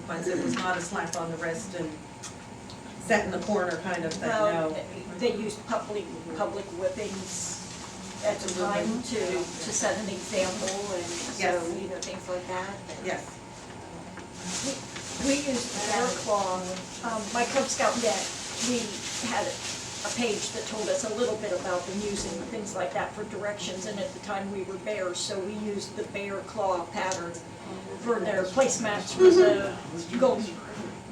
consequence. It was not a slap on the wrist and set in the corner kind of thing, Well, no. they used public whippings at the time to set an example, and so, Yes. you know, things like that. Yes. We used bear claw. My Cub Scout net, we had a page that told us a little bit about the music and things like that for directions, and at the time we were bears, so we used the bear claw pattern for their placemats for the gold,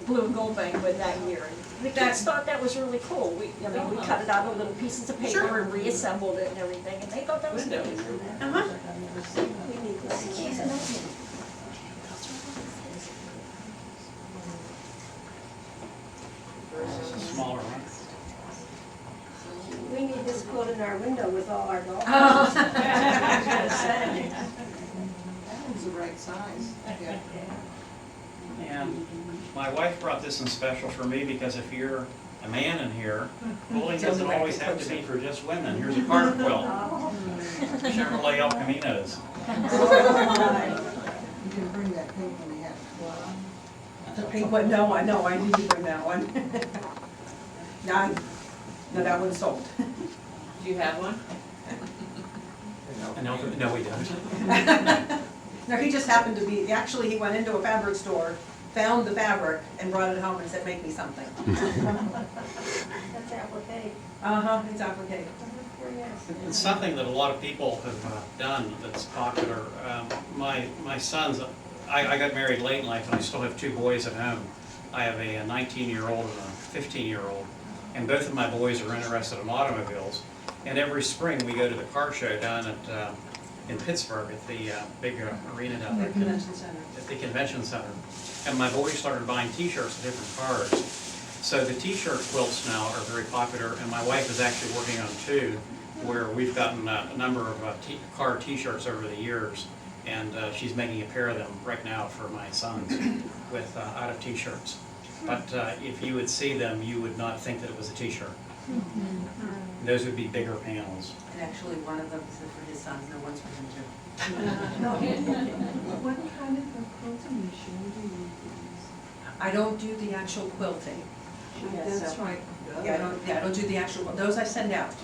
blue and gold banquet that year. The kids thought that was really cool. We cut it out of little pieces of paper and reassembled it and everything, and they thought that was neat. Uh-huh. This is a smaller one. We need this quilt in our window with all our dogs. That one's the right size. Yeah. And my wife brought this in special for me because if you're a man in here, quilting doesn't always have to be for just women. Here's a card quilt. Chevrolet El Caminos. You can bring that pink one we have. The pink one, no, I know, I need to bring that one. No, that one's sold. Do you have one? No, we don't. No, he just happened to be, actually, he went into a fabric store, found the fabric, and brought it home and said, make me something. That's applique. Uh-huh, it's applique. It's something that a lot of people have done that's popular. My sons, I got married late in life and I still have two boys at home. I have a 19-year-old and a 15-year-old, and both of my boys are interested in automobiles. And every spring we go to the car show down at in Pittsburgh at the big arena down there. Convention Center. At the convention center. And my boys started buying t-shirts of different cars. So the t-shirt quilts now are very popular, and my wife is actually working on two where we've gotten a number of car t-shirts over the years, and she's making a pair of them right now for my sons with out of t-shirts. But if you would see them, you would not think that it was a t-shirt. Those would be bigger panels. And actually, one of them is for his son, no one's for him too. What kind of a quilting machine do you use? I don't do the actual quilting. That's right. Yeah, I don't do the actual, those I send out.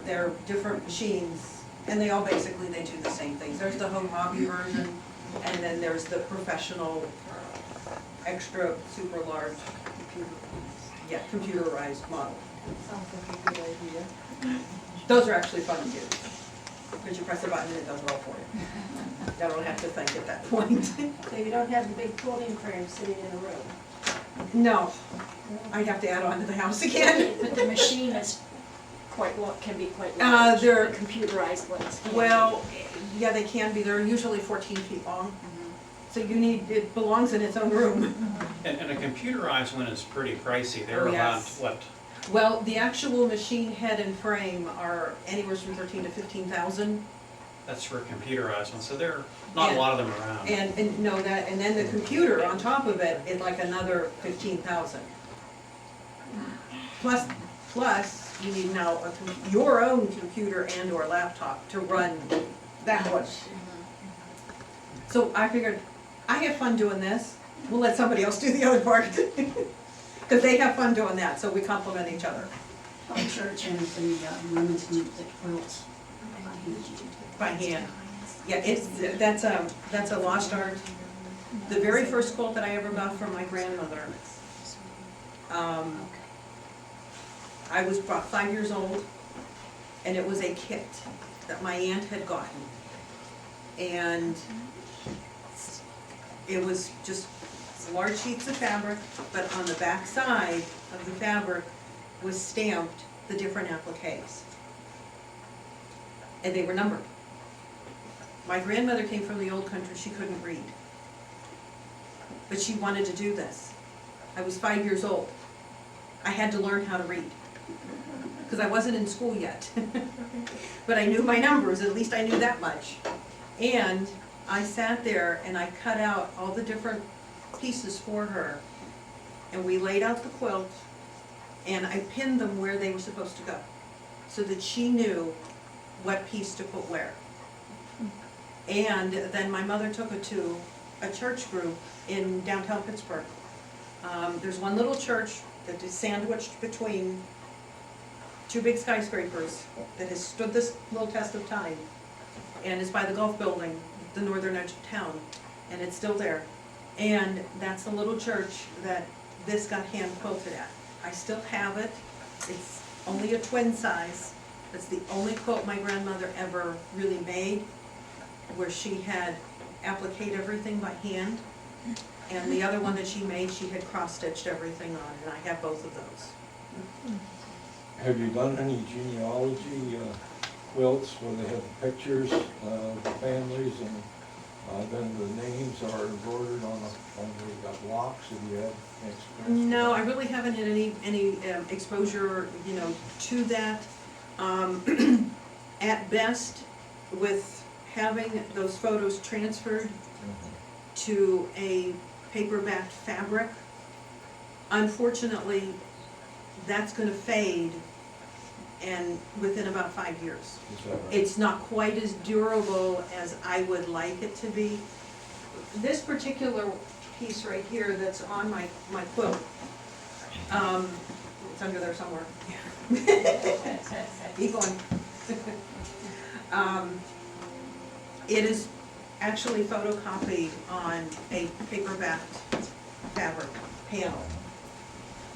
They're different machines, and they all basically, they do the same things. There's the home hobby version, and then there's the professional, extra, super large, computerized model. Sounds like a good idea. Those are actually fun to use, because you press a button and it does it all for you. I don't have to think at that point. So you don't have the big quilting frame sitting in a room? No, I'd have to add on to the house again. But the machine is can be quite large. They're- The computerized ones. can be. Well, yeah, they can be. They're usually 14 feet long. So it belongs in its own room. And a computerized one is pretty pricey. They're Oh, about, yes. what, Well, the actual machine head and frame are anywhere from 13 to 15,000. that's for a computerized one, so there are not a lot of them around. And then the computer on top of it is like another 15,000. Plus, you need now your own computer and or laptop to run that one. So I figured, I have fun doing this, we'll let somebody else do the other part. Because they have fun doing that, so we complement each other. Our church has the women's group that quilts. By hand. Yeah, that's a lost art. The very first quilt that I ever got from my grandmother, I was about 5 years old, and it was a kit that my aunt had gotten. And it was just large sheets of fabric, but on the back side of the fabric was stamped the different appliques. And they were numbered. My grandmother came from the old country, she couldn't read. But she wanted to do this. I was 5 years old. I had to learn how to read, because I wasn't in school yet. But I knew my numbers, at least I knew that much. And I sat there and I cut out all the different pieces for her. And we laid out the quilt, and I pinned them where they were supposed to go, so that she knew what piece to put where. And then my mother took it to a church group in downtown Pittsburgh. There's one little church that is sandwiched between two big skyscrapers that has stood this little test of time, and is by the golf building, the northern edge of town, and it's still there. And that's the little church that this got hand quilted at. I still have it. It's only a twin size. It's the only quilt my grandmother ever really made, where she had appliqued everything by hand. And the other one that she made, she had cross-stitched everything on, and I have both of those. Have you done any genealogy quilts where they have the pictures of the families and then the names are embroidered on the blocks? Have you had any experience with No, I that? really haven't had any exposure, to that. At best, with having those photos transferred to a paper-backed fabric, unfortunately, that's gonna fade and within about 5 years. Is that right? It's not quite as durable as I would like it to be. This particular piece right here that's on my quilt, it's under there somewhere. Keep going. It is actually photocopied on a paper-backed fabric panel.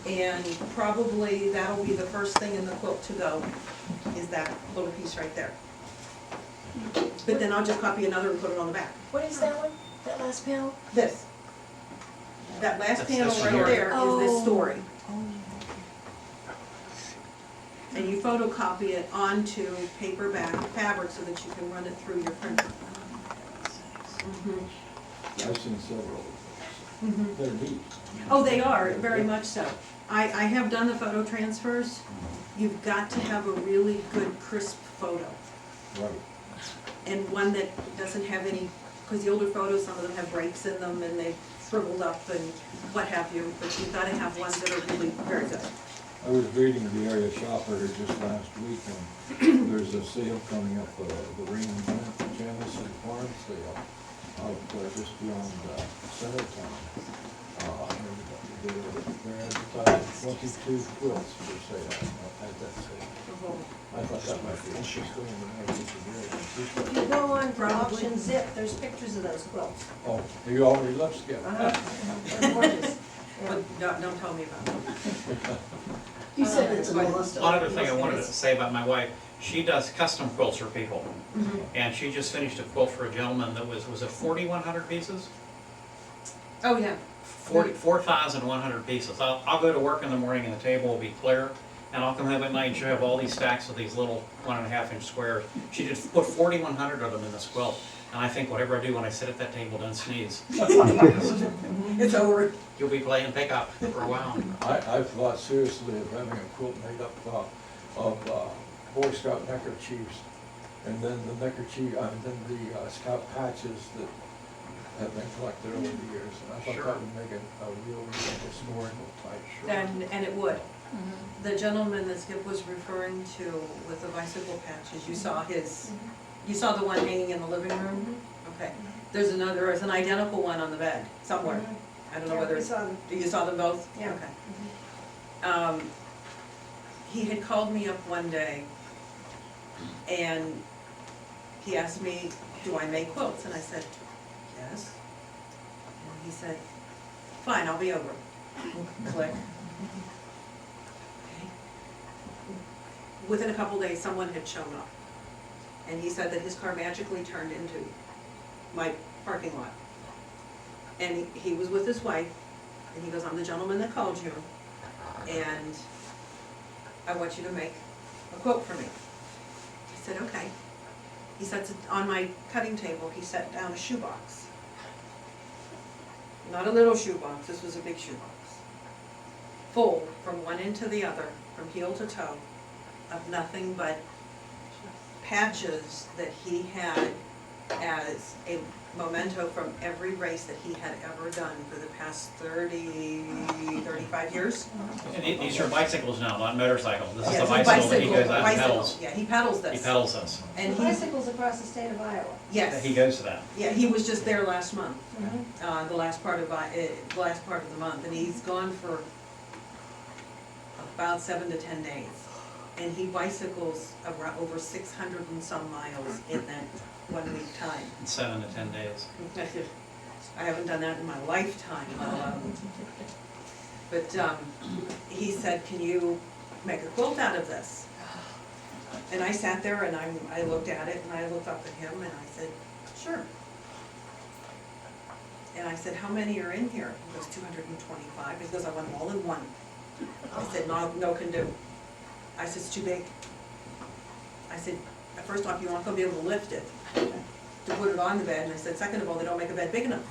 And probably that'll be the first thing in the quilt to go, is that little piece right there. But then I'll just copy another and put it on the back. What is that one, that last panel? This. That last That's panel this right one. there is this Oh. story. Oh, And you photocopy it onto paper-back fabric so that you can run it through your printer. Mhm. I've seen several of Mhm. those. They're neat. Oh, they are, very much so. I have done the photo transfers. You've got to have a really good crisp photo. Right. And one that doesn't have any, because the older photos, some of them have breaks in them and they've shriveled up and what have you, but you've got to have ones that are really very good. I was reading the area shopper just last week, and there's a sale coming up, the Raymond Janice and Farm sale out just beyond Centertown. They're advertising 22 quilts for sale at that sale. I thought that might be interesting, and I think it's If you go on for Probably. auction zip, there's pictures of those quilts. Oh, you already left, Skip? They're gorgeous. Yeah. But don't tell me about them. You said it's a lost. One other thing I wanted to say about my wife, she does custom quilts for people. Mhm. And she just finished a quilt for a gentleman that was it 4,100 pieces? Oh, yeah. 4,100 pieces. I'll go to work in the morning and the table will be clear, and I'll come home at night and she'll have all these stacks of these little 1.5-inch squares. She just put 4,100 of them in this quilt, and I think whatever I do when I sit at that table, don't sneeze. It's over. You'll be playing pickup for a while. I've thought seriously of having a quilt made up of Boy Scout neckerchiefs, and then the neckerchief, and then the scout patches that have been collected over the years. And I thought Sure. that would make a real historical type shirt. And it would. The gentleman that Skip was referring to with the bicycle patches, you saw you saw the one hanging in the living room? Okay. There's an identical one on the bed somewhere. I don't know Yeah, whether we it's, saw them. you saw them both? Yeah. Okay. He had called me up one day and he asked me, do I make quilts? And I said, yes. And he said, fine, I'll be over. Click. Okay. Within a couple days, someone had shown up. And he said that his car magically turned into my parking lot. And he was with his wife, and he goes, I'm the gentleman that called you, and I want you to make a quilt for me. I said, okay. He sets it on my cutting table, he set down a shoebox. Not a little shoebox, this was a big shoebox. Full from one end to the other, from heel to toe, of nothing but patches that he had as a memento from every race that he had ever done for the past 35 years. And these are bicycles now, not motorcycles. This is Yeah, a it's a bicycle that he goes out and bicycle. pedals. Yeah, he pedals He this. pedals us. And he, Bicycles across the state of Iowa. yes. He goes to that. Yeah, he was just there last month, Mhm. the last part of the month, and he's gone for about 7 to 10 days. And he bicycles around over 600 and some miles in that 1 week time. In 7 to 10 days. I haven't done that in my lifetime. But he said, "Can you make a quilt out of this?" And I sat there and I looked at it and I looked up at him and I said, "Sure." And I said, "How many are in here?" He goes, 225. He goes, "I want them all in one." I said, no can do. I said, "It's too big." I said, "First off, you're not gonna be able to lift it to put it on the bed." And I said, "Second of all, they don't make a bed big enough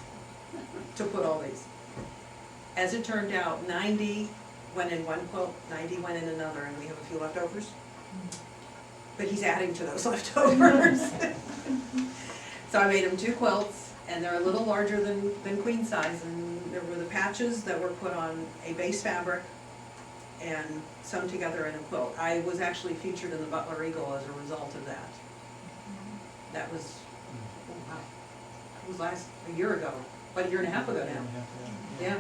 to put all these." As it turned out, 90 went in one quilt, 90 went in another, and we have a few leftovers. But he's adding to those leftovers. So I made him 2 quilts, and they're a little larger than queen size, and there were the patches that were put on a base fabric and sewn together in a quilt. I was actually featured in the Butler Eagle as a result of that. That was, oh wow, it was a year ago, about a year and a half ago now. Yeah.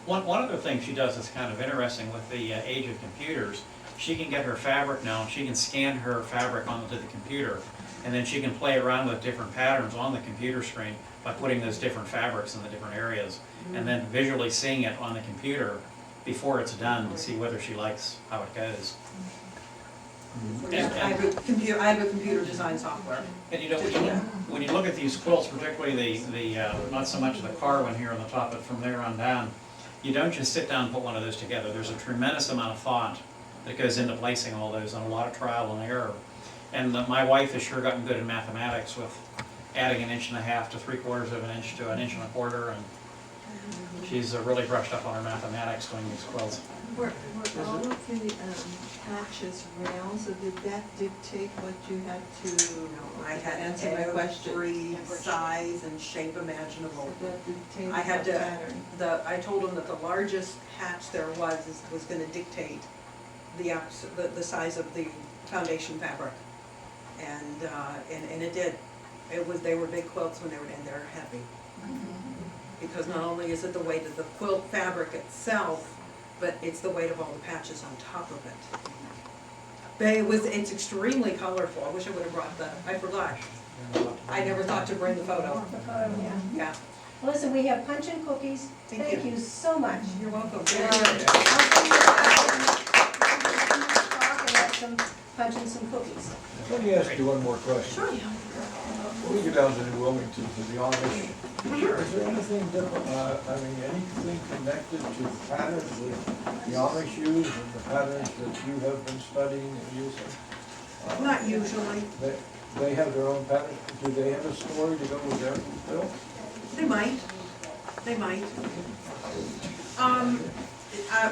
One other thing she does that's kind of interesting with the age of computers, she can get her fabric now, she can scan her fabric onto the computer, and then she can play around with different patterns on the computer screen by putting those different fabrics in the different areas, and then visually seeing it on the computer before it's done to see whether she likes how it goes. Yeah, I have a computer design software. And you know, when you look at these quilts, particularly the not so much the car one here on the top, but from there on down, you don't just sit down and put one of those together. There's a tremendous amount of thought that goes into placing all those, and a lot of trial and error. And my wife has sure gotten good in mathematics with adding 1.5 inches to 3/4 of an inch to 1 1/4 inch, and she's really brushed up on her mathematics doing these quilts. Were all of the patches rails, or did that dictate what you had to I had answer my question? every size and shape imaginable. That dictated I had the to, pattern? I told him that the largest patch there was gonna dictate the size of the foundation fabric. And it did. They were big quilts when they were in, they're heavy. Because not only is it the weight of the quilt fabric itself, but it's the weight of all the patches on top of it. But it's extremely colorful. I wish I would have brought I forgot. I never thought to bring the photo. Yeah. Yeah, Well, listen, we have punch and cookies. Thank Thank you. you so much. you're welcome. I'll Very see good. you guys. Talk and have some punch and some cookies. Let me ask you one more question. Sure. When you go down to New Wilmington to the Amish, is there anything different, anything connected to the patterns that the Amish use and the patterns that you have been studying and using? Not usually. They have their own patterns. Do they have a story to go with their quilt? They might. They might.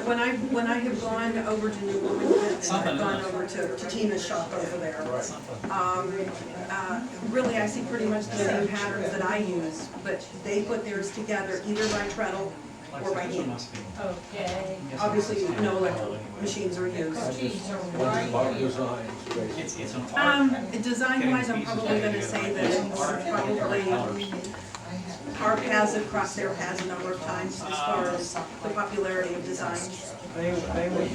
When I have gone over to New Wilmington, and I've gone over to Tina's shop over there, really I see pretty much the same patterns that I use, but they put theirs together either by treadle or by hand. Okay. Obviously, no electric machines are used. What about designs, basically? It's an art. Design-wise, I'm probably gonna say that it's probably, our paths have crossed their paths a number of times as far as the popularity of designs. They would probably.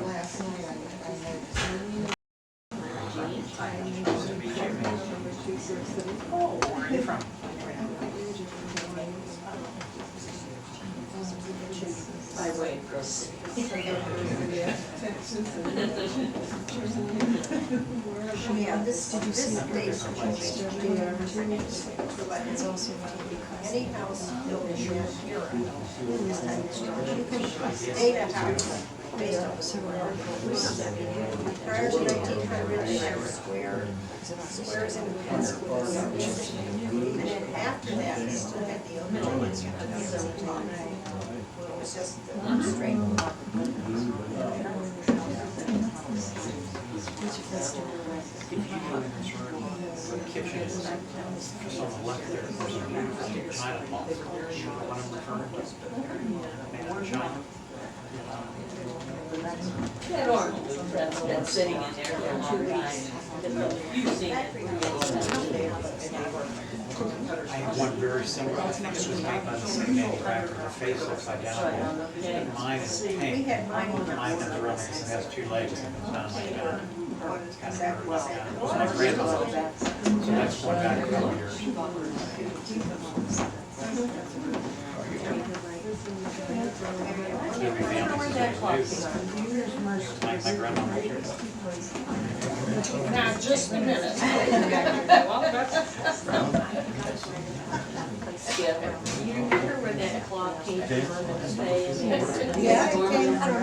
Last night I Where are you from? By way. Yeah, this date but it's also any house built in this time of construction, they have to be based on several articles. Prior to 1900, they were squares and pencils. And then after that, they still had the open it was just straight. If you go in this room, the kitchen is just on the left there, there's a beautiful China cloth. You know what I'm referring to? Made out of China. That orange that's sitting in there for 2 weeks. You've seen I have one very similar, I think it was made by the same manufacturer, the face looks identical. Mine is We pink, had mine when I mine was is really, it has 2 legs and it's not like that. exactly the same. It was my grandmother's, so that's going back a couple years. They revamped it to my grandmother's. Now, just a minute. You remember where that clock came from in Spain? Yeah, it came from,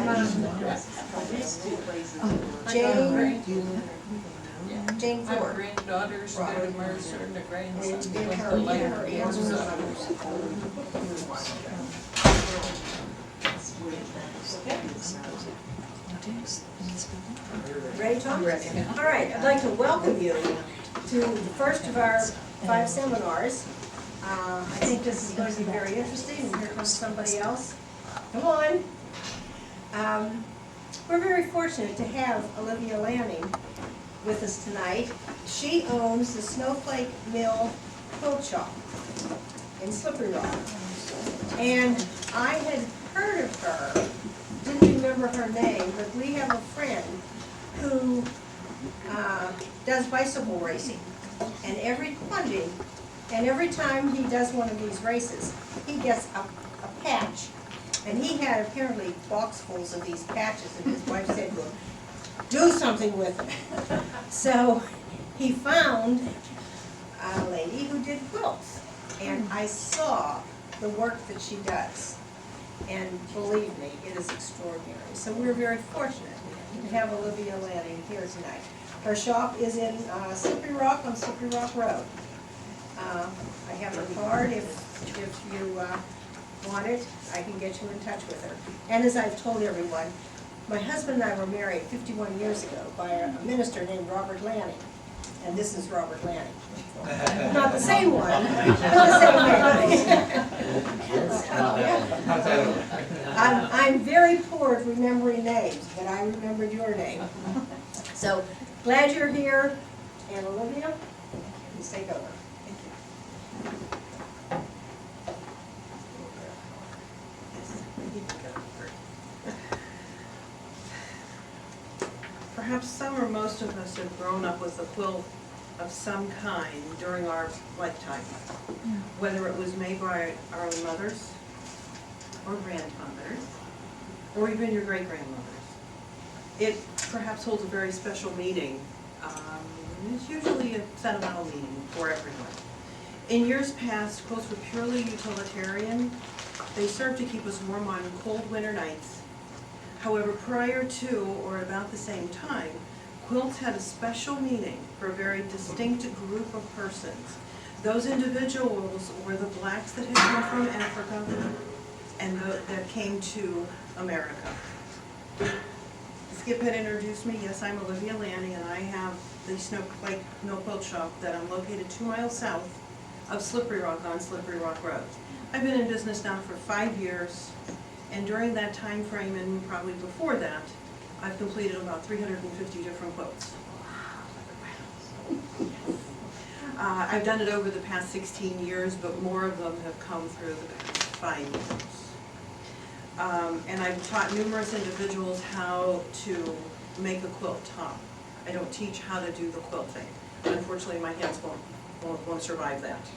Jane My Ford. granddaughters go to Mercer and the And grandsons it's go been to her Laker. and her Ready, Tom? Ready. All right, I'd like to welcome you to the first of our 5 seminars. I think this is going to be very interesting, and here comes somebody else. Come on. We're very fortunate to have Olivia Lanning with us tonight. She owns the Snowflake Mill Quilt Shop in Slippery Rock. And I had heard of her, didn't remember her name, but we have a friend who does bicycle racing. And every funding, and every time he does one of these races, he gets a patch. And he had apparently boxfuls of these patches, and his wife said, well, do something with it. So he found a lady who did quilts. And I saw the work that she does. And believe me, it is extraordinary. So we're very fortunate to have Olivia Lanning here tonight. Her shop is in Slippery Rock on Slippery Rock Road. I have her card if you want it, I can get you in touch with her. And as I've told everyone, my husband and I were married 51 years ago by a minister named Robert Lanning. And this is Robert Lanning. Not the same one, but the same man. I'm very poor at remembering names, but I remembered your name. So, glad you're here. And Olivia, please take over. Perhaps some or most of us have grown up with a quilt of some kind during our lifetime, whether it was made by our own mothers or grandmothers, or even your great-grandmothers. It perhaps holds a very special meaning. It's usually a sentimental meaning for everyone. In years past, quilts were purely utilitarian. They served to keep us warm on cold winter nights. However, prior to or about the same time, quilts had a special meaning for a very distinct group of persons. Those individuals were the blacks that had come from Africa and that came to America. Skip had introduced me. Yes, I'm Olivia Lanning, and I have the Snowflake Mill Quilt Shop that I'm located 2 miles south of Slippery Rock on Slippery Rock Road. I've been in business now for 5 years. And during that time frame, and probably before that, I've completed about 350 different quilts. I've done it over the past 16 years, but more of them have come through the past 5 years. And I've taught numerous individuals how to make a quilt top. I don't teach how to do the quilting. Unfortunately, my hands won't survive that.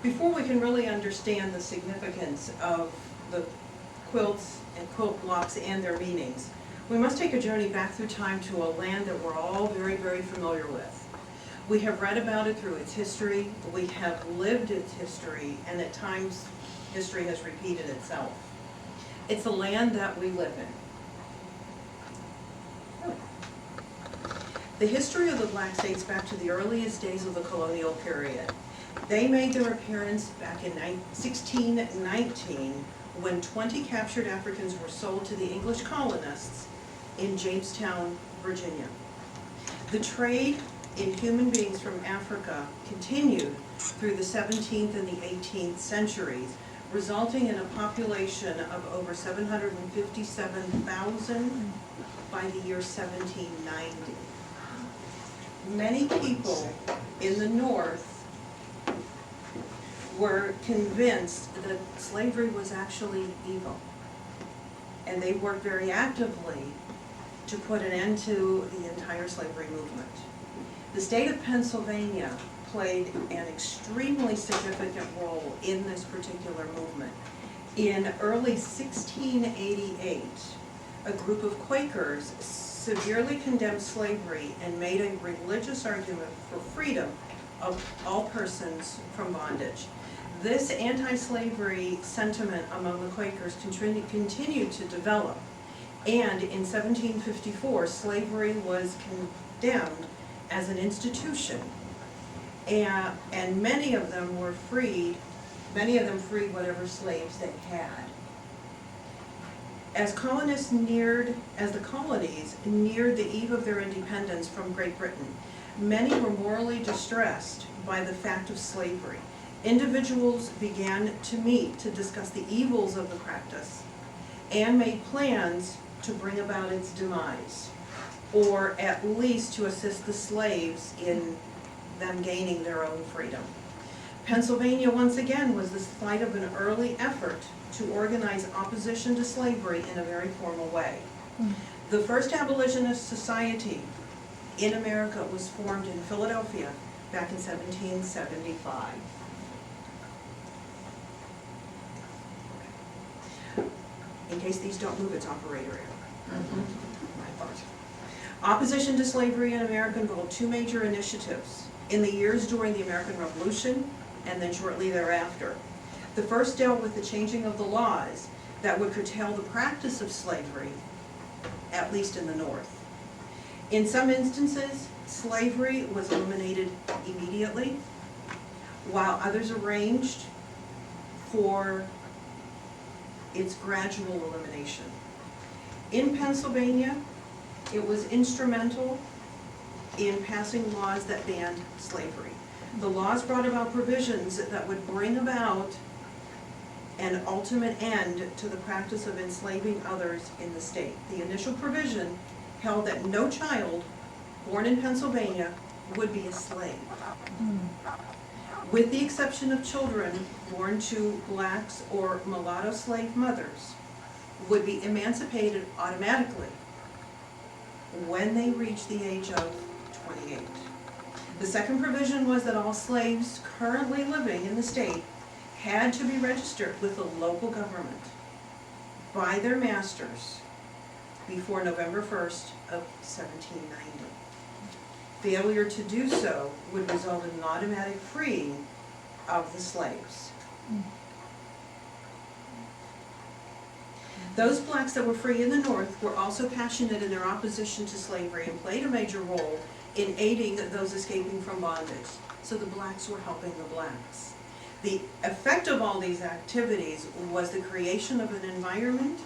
Before we can really understand the significance of the quilts and quilt blocks and their meanings, we must take a journey back through time to a land that we're all very, very familiar with. We have read about it through its history, we have lived its history, and at times history has repeated itself. It's a land that we live in. The history of the blacks dates back to the earliest days of the colonial period. They made their appearance back in 1619 when 20 captured Africans were sold to the English colonists in Jamestown, Virginia. The trade in human beings from Africa continued through the 17th and the 18th centuries, resulting in a population of over 757,000 by the year 1790. Many people in the North were convinced that slavery was actually evil. And they worked very actively to put an end to the entire slavery movement. The state of Pennsylvania played an extremely significant role in this particular movement. In early 1688, a group of Quakers severely condemned slavery and made a religious argument for freedom of all persons from bondage. This anti-slavery sentiment among the Quakers continued to develop, and in 1754, slavery was condemned as an institution, and many of them were freed. Many of them freed whatever slaves they had. As the colonies neared the eve of their independence from Great Britain, many were morally distressed by the fact of slavery. Individuals began to meet to discuss the evils of the practice and made plans to bring about its demise, or at least to assist the slaves in them gaining their own freedom. Pennsylvania, once again, was the site of an early effort to organize opposition to slavery in a very formal way. The first abolitionist society in America was formed in Philadelphia back in 1775. In case these don't move, it's operator error. My fault. Opposition to slavery in America involved two major initiatives in the years during the American Revolution and then shortly thereafter. The first dealt with the changing of the laws that would curtail the practice of slavery, at least in the North. In some instances, slavery was eliminated immediately, while others arranged for its gradual elimination. In Pennsylvania, it was instrumental in passing laws that banned slavery. The laws brought about provisions that would bring about an ultimate end to the practice of enslaving others in the state. The initial provision held that no child born in Pennsylvania would be a slave, with the exception of children born to blacks or mulatto slave mothers, would be emancipated automatically when they reached the age of 28. The second provision was that all slaves currently living in the state had to be registered with the local government by their masters before November 1st of 1790. Failure to do so would result in an automatic freeing of the slaves. Those blacks that were free in the North were also passionate in their opposition to slavery and played a major role in aiding those escaping from bondage. So the blacks were helping the blacks. The effect of all these activities was the creation of an environment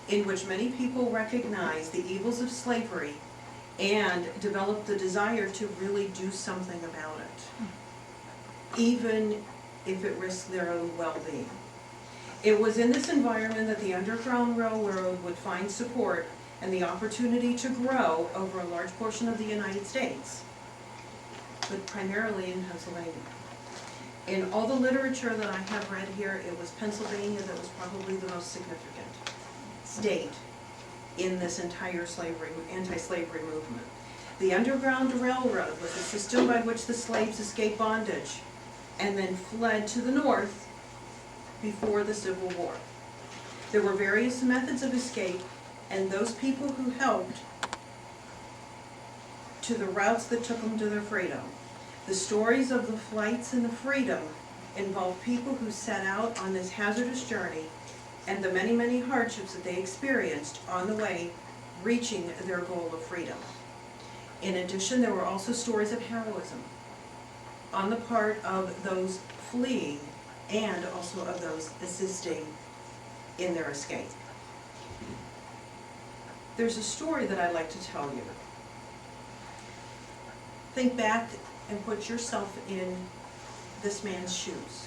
in which many people recognized the evils of slavery and developed the desire to really do something about it, even if it risked their own well-being. It was in this environment that the Underground Railroad would find support and the opportunity to grow over a large portion of the United States, but primarily in Pennsylvania. In all the literature that I have read here, it was Pennsylvania that was probably the most significant state in this entire anti-slavery movement. The Underground Railroad was a system by which the slaves escaped bondage and then fled to the North before the Civil War. There were various methods of escape, and those people who helped to the routes that took them to their freedom. The stories of the flights and the freedom involve people who set out on this hazardous journey and the many, many hardships that they experienced on the way reaching their goal of freedom. In addition, there were also stories of heroism on the part of those fleeing and also of those assisting in their escape. There's a story that I'd like to tell you think back and put yourself in this man's shoes.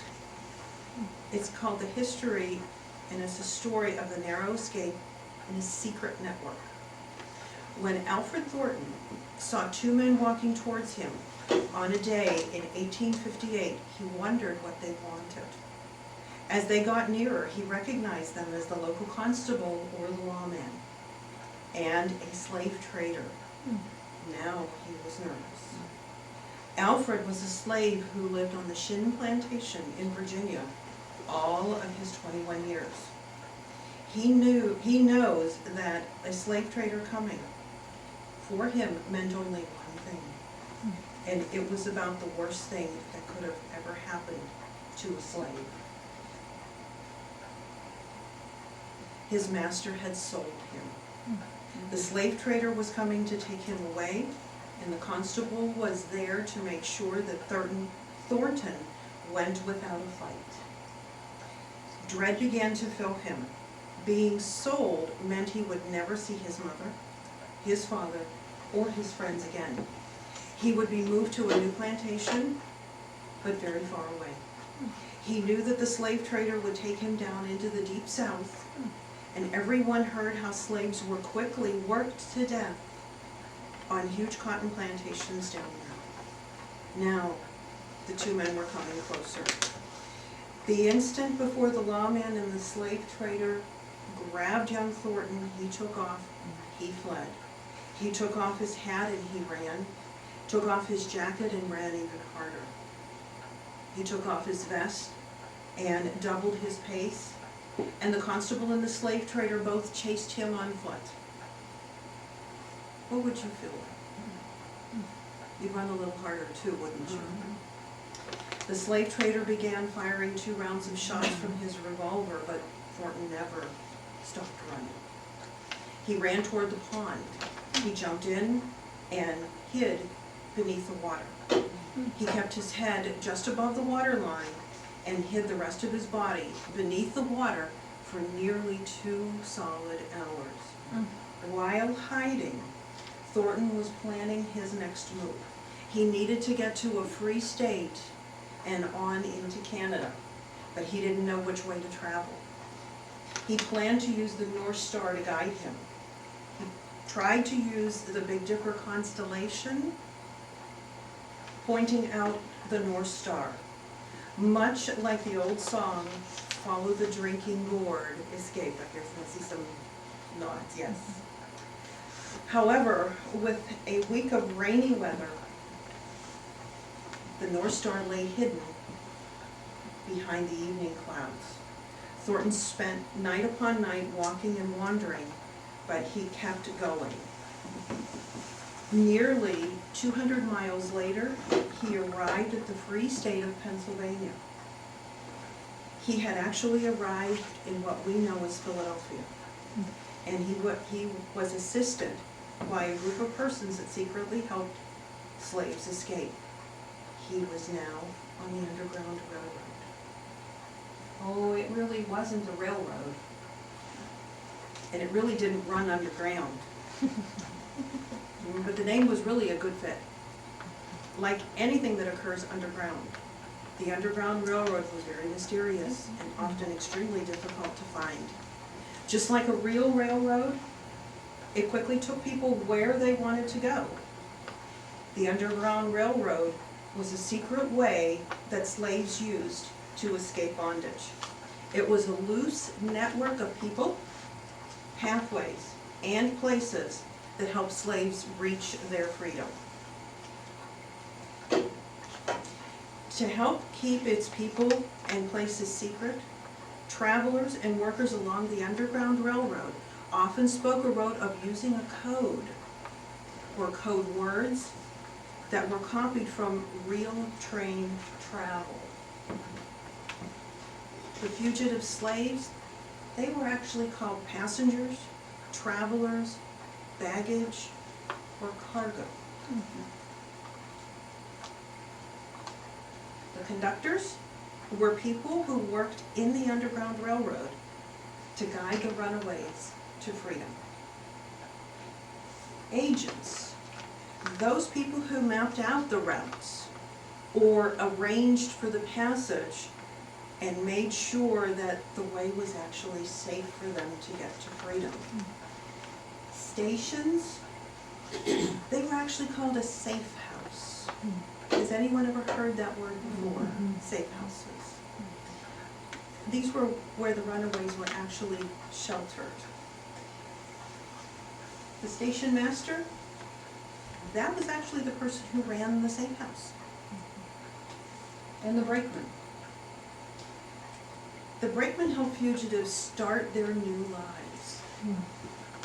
It's called The History, and it's a story of the narrow escape in a secret network. When Alfred Thornton saw two men walking towards him on a day in 1858, he wondered what they wanted. As they got nearer, he recognized them as the local constable or the lawman, and a slave trader. Now he was nervous. Alfred was a slave who lived on the Shin Plantation in Virginia all of his 21 years. He knows that a slave trader coming for him meant only one thing, and it was about the worst thing that could have ever happened to a slave. His master had sold him. The slave trader was coming to take him away, and the constable was there to make sure that Thornton went without a fight. Dread began to fill him. Being sold meant he would never see his mother, his father, or his friends again. He would be moved to a new plantation, but very far away. He knew that the slave trader would take him down into the deep south, and everyone heard how slaves were quickly worked to death on huge cotton plantations down there. Now, the two men were coming closer. The instant before the lawman and the slave trader grabbed young Thornton, he took off, he fled. He took off his hat and he ran, took off his jacket and ran even harder. He took off his vest and doubled his pace, and the constable and the slave trader both chased him on foot. What would you feel like? You'd run a little harder too, wouldn't you? The slave trader began firing 2 rounds of shots from his revolver, but Thornton never stopped running. He ran toward the pond. He jumped in and hid beneath the water. He kept his head just above the water line and hid the rest of his body beneath the water for nearly 2 solid hours. While hiding, Thornton was planning his next move. He needed to get to a free state and on into Canada, but he didn't know which way to travel. He planned to use the North Star to guide him. He tried to use the Big Dipper constellation, pointing out the North Star. Much like the old song, "Follow the drinking gourd, escape." I guess I see some nods, yes. However, with a week of rainy weather, the North Star lay hidden behind the evening clouds. Thornton spent night upon night walking and wandering, but he kept going. Nearly 200 miles later, he arrived at the free state of Pennsylvania. He had actually arrived in what we know as Philadelphia, and he was assisted by a group of persons that secretly helped slaves escape. He was now on the Underground Railroad. Oh, it really wasn't a railroad, and it really didn't run underground. But the name was really a good fit. Like anything that occurs underground, the Underground Railroad was very mysterious and often extremely difficult to find. Just like a real railroad, it quickly took people where they wanted to go. The Underground Railroad was a secret way that slaves used to escape bondage. It was a loose network of people, pathways, and places that helped slaves reach their freedom. To help keep its people and places secret, travelers and workers along the Underground Railroad often spoke or wrote of using a code or code words that were copied from real train travel. The fugitive slaves, they were actually called passengers, travelers, baggage, or cargo. The conductors were people who worked in the Underground Railroad to guide the runaways to freedom. Agents, those people who mapped out the routes or arranged for the passage and made sure that the way was actually safe for them to get to freedom. Stations, they were actually called a safe house. Has anyone ever heard that word before? Safe houses. These were where the runaways were actually sheltered. The station master, that was actually the person who ran the safe house. And the brakeman. The brakemen helped fugitives start their new lives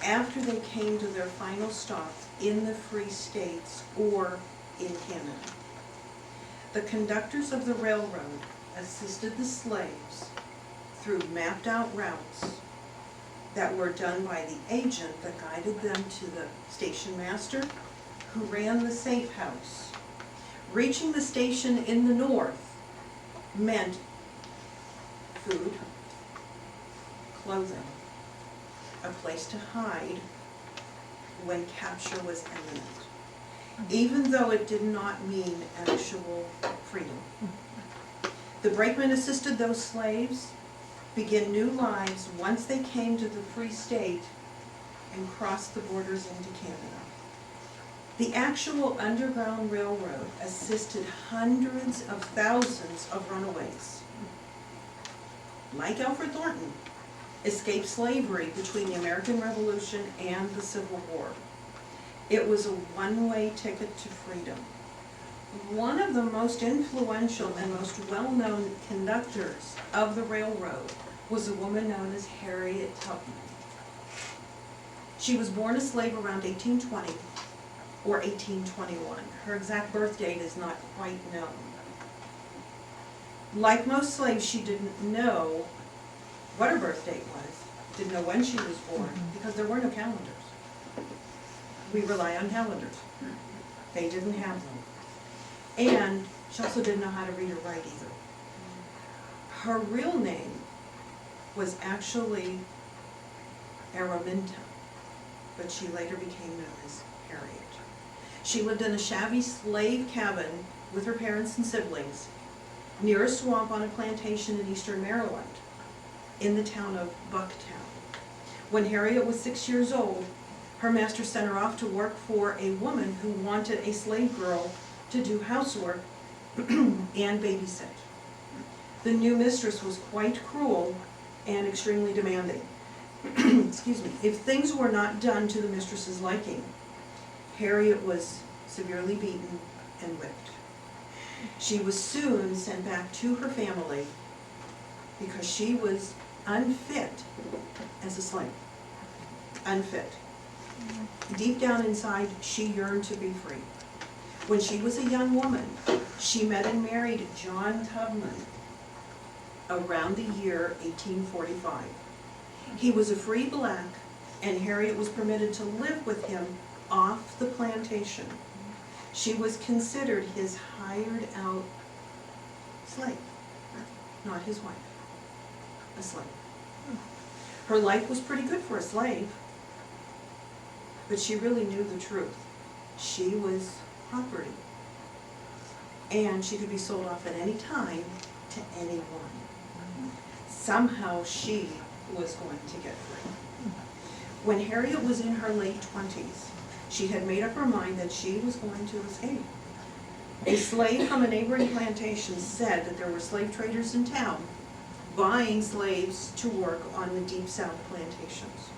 after they came to their final stop in the Free States or in Canada. The conductors of the railroad assisted the slaves through mapped out routes that were done by the agent that guided them to the station master who ran the safe house. Reaching the station in the north meant food, clothing, a place to hide when capture was imminent, even though it did not mean actual freedom. The brakemen assisted those slaves begin new lives once they came to the Free State and crossed the borders into Canada. The actual Underground Railroad assisted hundreds of thousands of runaways. Like Alfred Thornton, escaped slavery between the American Revolution and the Civil War. It was a one-way ticket to freedom. One of the most influential and most well-known conductors of the railroad was a woman known as Harriet Tubman. She was born a slave around 1820 or 1821. Her exact birth date is not quite known. Like most slaves, she didn't know what her birth date was, didn't know when she was born, because there were no calendars. We rely on calendars. They didn't have them. And she also didn't know how to read or write either. Her real name was actually Araminta, but she later became known as Harriet. She lived in a shabby slave cabin with her parents and siblings near a swamp on a plantation in eastern Maryland, in the town of Bucktown. When Harriet was 6 years old, her master sent her off to work for a woman who wanted a slave girl to do housework and babysit. The new mistress was quite cruel and extremely demanding. Excuse me. If things were not done to the mistress's liking, Harriet was severely beaten and whipped. She was soon sent back to her family because she was unfit as a slave. Unfit. Deep down inside, she yearned to be free. When she was a young woman, she met and married John Tubman around the year 1845. He was a free black, and Harriet was permitted to live with him off the plantation. She was considered his hired out slave, not his wife, a slave. Her life was pretty good for a slave, but she really knew the truth. She was property, and she could be sold off at any time to anyone. Somehow she was going to get free. When Harriet was in her late 20s, she had made up her mind that she was going to escape. A slave from a neighboring plantation said that there were slave traders in town buying slaves to work on the Deep South plantations.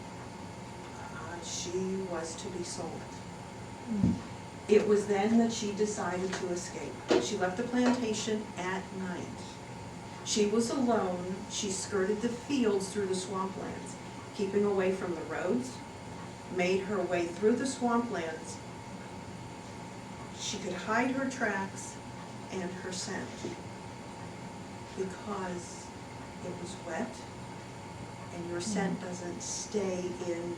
She was to be sold. It was then that she decided to escape. She left the plantation at night. She was alone. She skirted the fields through the swamplands, keeping away from the roads, made her way through the swamplands. She could hide her tracks and her scent because it was wet and your scent doesn't stay in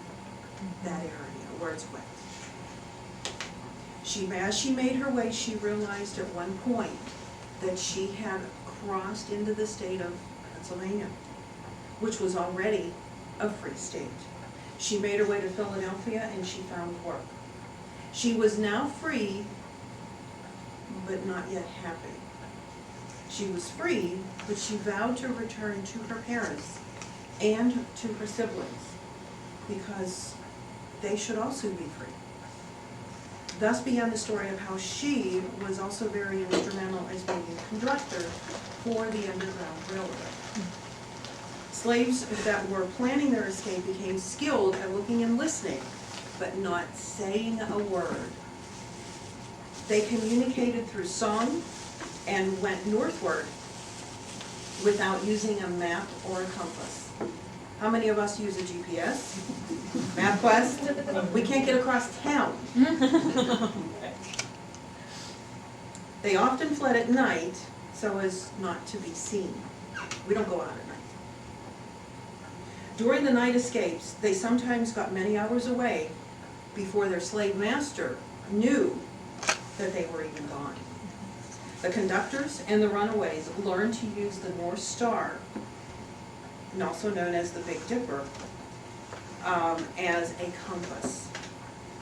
that area where it's wet. As she made her way, she realized at one point that she had crossed into the state of Pennsylvania, which was already a free state. She made her way to Philadelphia and she found work. She was now free, but not yet happy. She was free, but she vowed to return to her parents and to her siblings, because they should also be free. Thus began the story of how she was also very instrumental as being a conductor for the Underground Railroad. Slaves that were planning their escape became skilled at looking and listening, but not saying a word. They communicated through song and went northward without using a map or a compass. How many of us use a GPS? MapQuest? We can't get across town. They often fled at night so as not to be seen. We don't go out at night. During the night escapes, they sometimes got many hours away before their slave master knew that they were even gone. The conductors and the runaways learned to use the North Star, and also known as the Big Dipper, as a compass.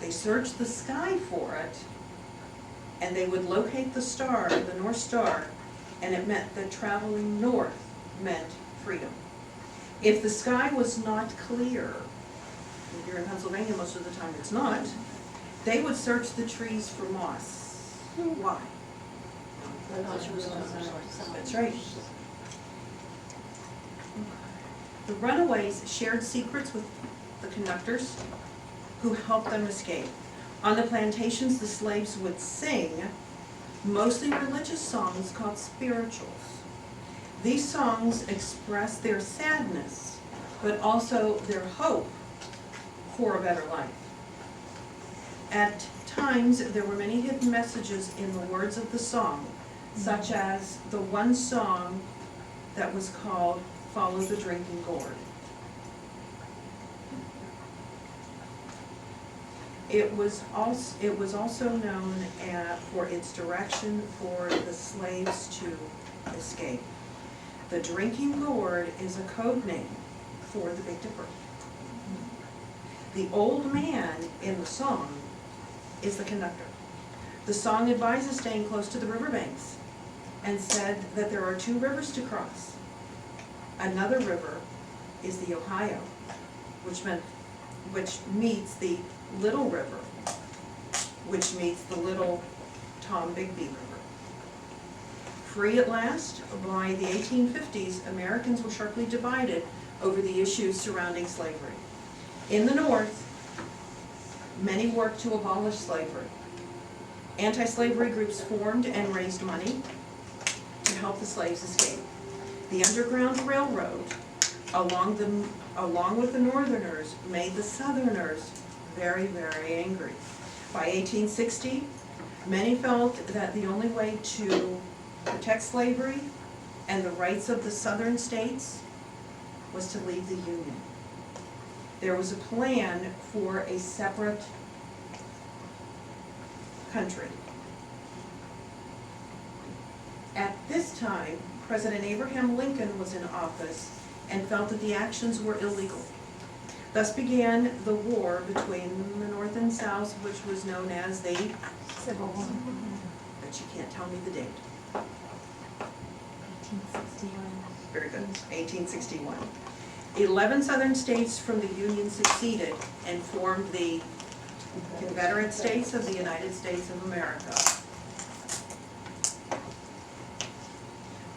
They searched the sky for it, and they would locate the star, the North Star, and it meant that traveling north meant freedom. If the sky was not clear, if you're in Pennsylvania, most of the time it's not, they would search the trees for moss. Why? That's right. The runaways shared secrets with the conductors who helped them escape. On the plantations, the slaves would sing mostly religious songs called spirituals. These songs express their sadness, but also their hope for a better life. At times, there were many hidden messages in the words of the song, such as the one song that was called "Follow the Drinking Gourd." It was also known for its direction for the slaves to escape. The drinking gourd is a code name for the Big Dipper. The old man in the song is the conductor. The song advises staying close to the riverbanks and said that there are two rivers to cross. Another river is the Ohio, which meets the Little River, which meets the Little Tom Bigby River. Free at last, by the 1850s, Americans were sharply divided over the issues surrounding slavery. In the North, many worked to abolish slavery. Anti-slavery groups formed and raised money to help the slaves escape. The Underground Railroad, along with the Northerners, made the Southerners very, very angry. By 1860, many felt that the only way to protect slavery and the rights of the Southern states was to leave the Union. There was a plan for a separate country. At this time, President Abraham Lincoln was in office and felt that the actions were illegal. Thus began the war between the North and South, which was known as the Civil War. But you can't tell me the date. 1861. Very good, 1861. 11 Southern states from the Union seceded and formed the Confederate States of the United States of America.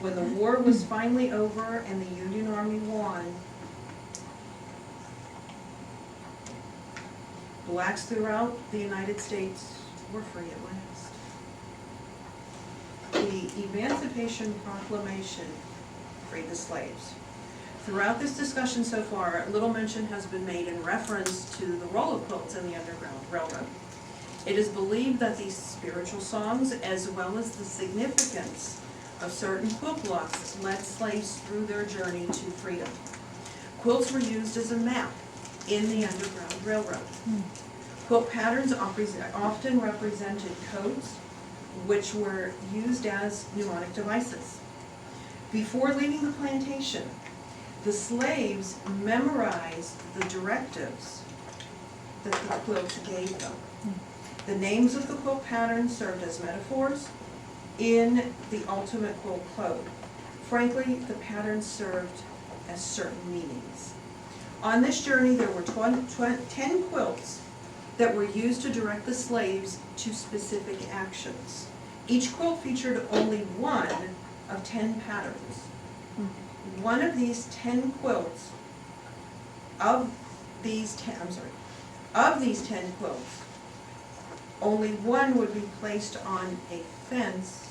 When the war was finally over and the Union Army won, blacks throughout the United States were free at last. The Emancipation Proclamation freed the slaves. Throughout this discussion so far, little mention has been made in reference to the role of quilts in the Underground Railroad. It is believed that these spiritual songs, as well as the significance of certain quilt blocks, led slaves through their journey to freedom. Quilts were used as a map in the Underground Railroad. Quilt patterns often represented codes, which were used as mnemonic devices. Before leaving the plantation, the slaves memorized the directives that the quilt gave them. The names of the quilt patterns served as metaphors in the ultimate quilt code. Frankly, the patterns served as certain meanings. On this journey, there were 10 quilts that were used to direct the slaves to specific actions. Each quilt featured only one of 10 patterns. One of these 10 quilts, of these 10 quilts, only one would be placed on a fence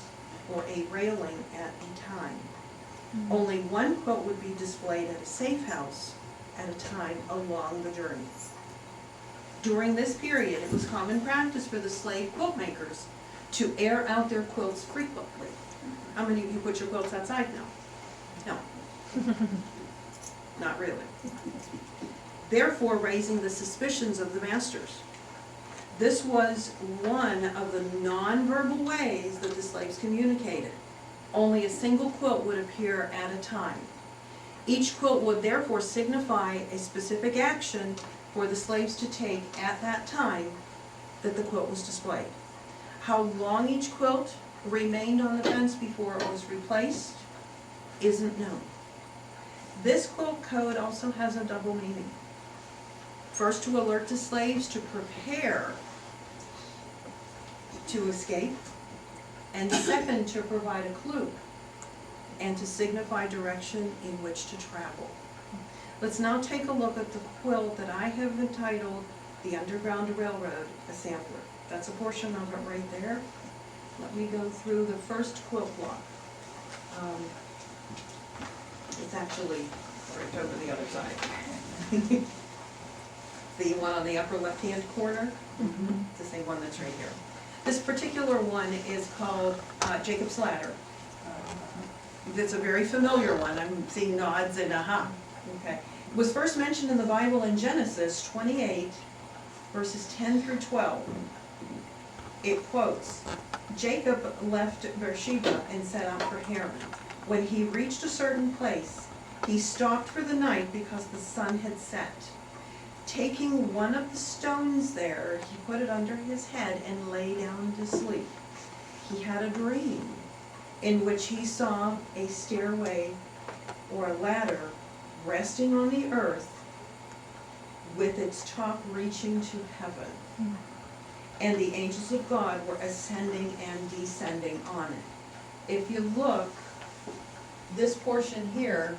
or a railing at a time. Only one quilt would be displayed at a safe house at a time along the journey. During this period, it was common practice for the slave quilt makers to air out their quilts frequently. How many of you put your quilts outside now? No. Not really. Therefore, raising the suspicions of the masters. This was one of the nonverbal ways that the slaves communicated. Only a single quilt would appear at a time. Each quilt would therefore signify a specific action for the slaves to take at that time that the quilt was displayed. How long each quilt remained on the fence before it was replaced isn't known. This quilt code also has a double meaning. First, to alert the slaves to prepare to escape, and second, to provide a clue and to signify direction in which to travel. Let's now take a look at the quilt that I have entitled The Underground Railroad, a sampler. That's a portion of it right there. Let me go through the first quilt block. It's actually right over the other side. The one on the upper left-hand corner, it's the same one that's right here. This particular one is called Jacob's Ladder. It's a very familiar one. I'm seeing nods and aha. Okay. It was first mentioned in the Bible in Genesis 28, verses 10 through 12. It quotes, Jacob left Beersheba and set out for Haran. When he reached a certain place, he stopped for the night because the sun had set. Taking one of the stones there, he put it under his head and lay down to sleep. He had a dream in which he saw a stairway or a ladder resting on the earth with its top reaching to heaven. And the angels of God were ascending and descending on it. If you look, this portion here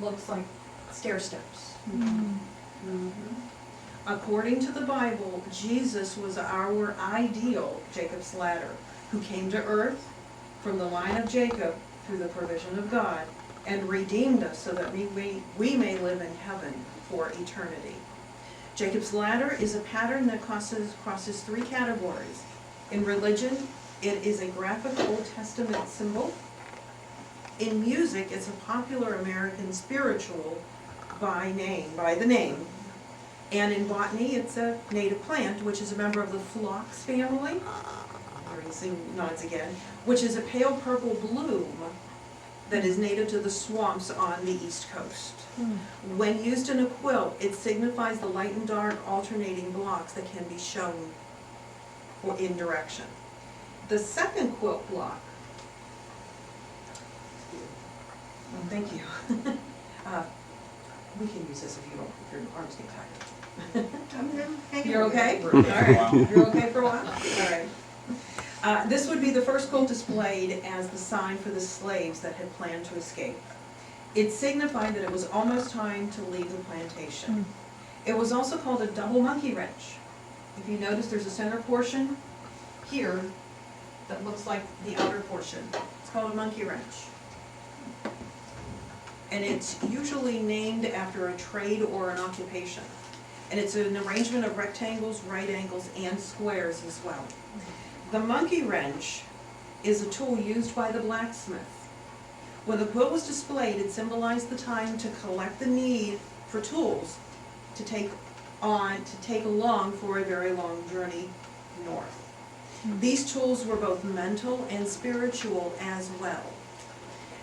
looks like stair steps. According to the Bible, Jesus was our ideal Jacob's ladder, who came to earth from the line of Jacob through the provision of God and redeemed us so that we may live in heaven for eternity. Jacob's ladder is a pattern that crosses three categories. In religion, it is a graphic Old Testament symbol. In music, it's a popular American spiritual by the name. And in botany, it's a native plant, which is a member of the phlox family. Already seeing nods again. Which is a pale purple bloom that is native to the swamps on the East Coast. When used in a quilt, it signifies the light and dark alternating blocks that can be shown in direction. The second quilt block, thank you. We can use this if your arms get tired. You're okay? All right. You're okay for a while? All right. This would be the first quilt displayed as the sign for the slaves that had planned to escape. It signified that it was almost time to leave the plantation. It was also called a double monkey wrench. If you notice, there's a center portion here that looks like the outer portion. It's called a monkey wrench. And it's usually named after a trade or an occupation. And it's an arrangement of rectangles, right angles, and squares as well. The monkey wrench is a tool used by the blacksmith. When the quilt was displayed, it symbolized the time to collect the need for tools to take along for a very long journey north. These tools were both mental and spiritual as well.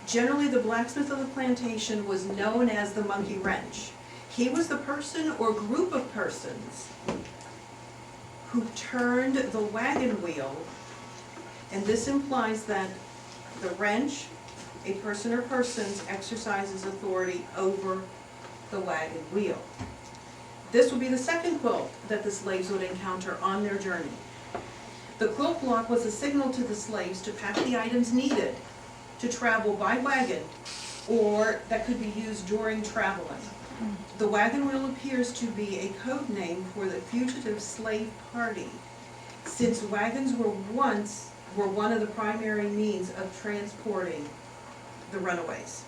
Generally, the blacksmith of the plantation was known as the monkey wrench. He was the person or group of persons who turned the wagon wheel, and this implies that the wrench, a person or persons, exercises authority over the wagon wheel. This would be the second quilt that the slaves would encounter on their journey. The quilt block was a signal to the slaves to pack the items needed to travel by wagon or that could be used during traveling. The wagon wheel appears to be a code name for the fugitive slave party, since wagons were one of the primary means of transporting the runaways.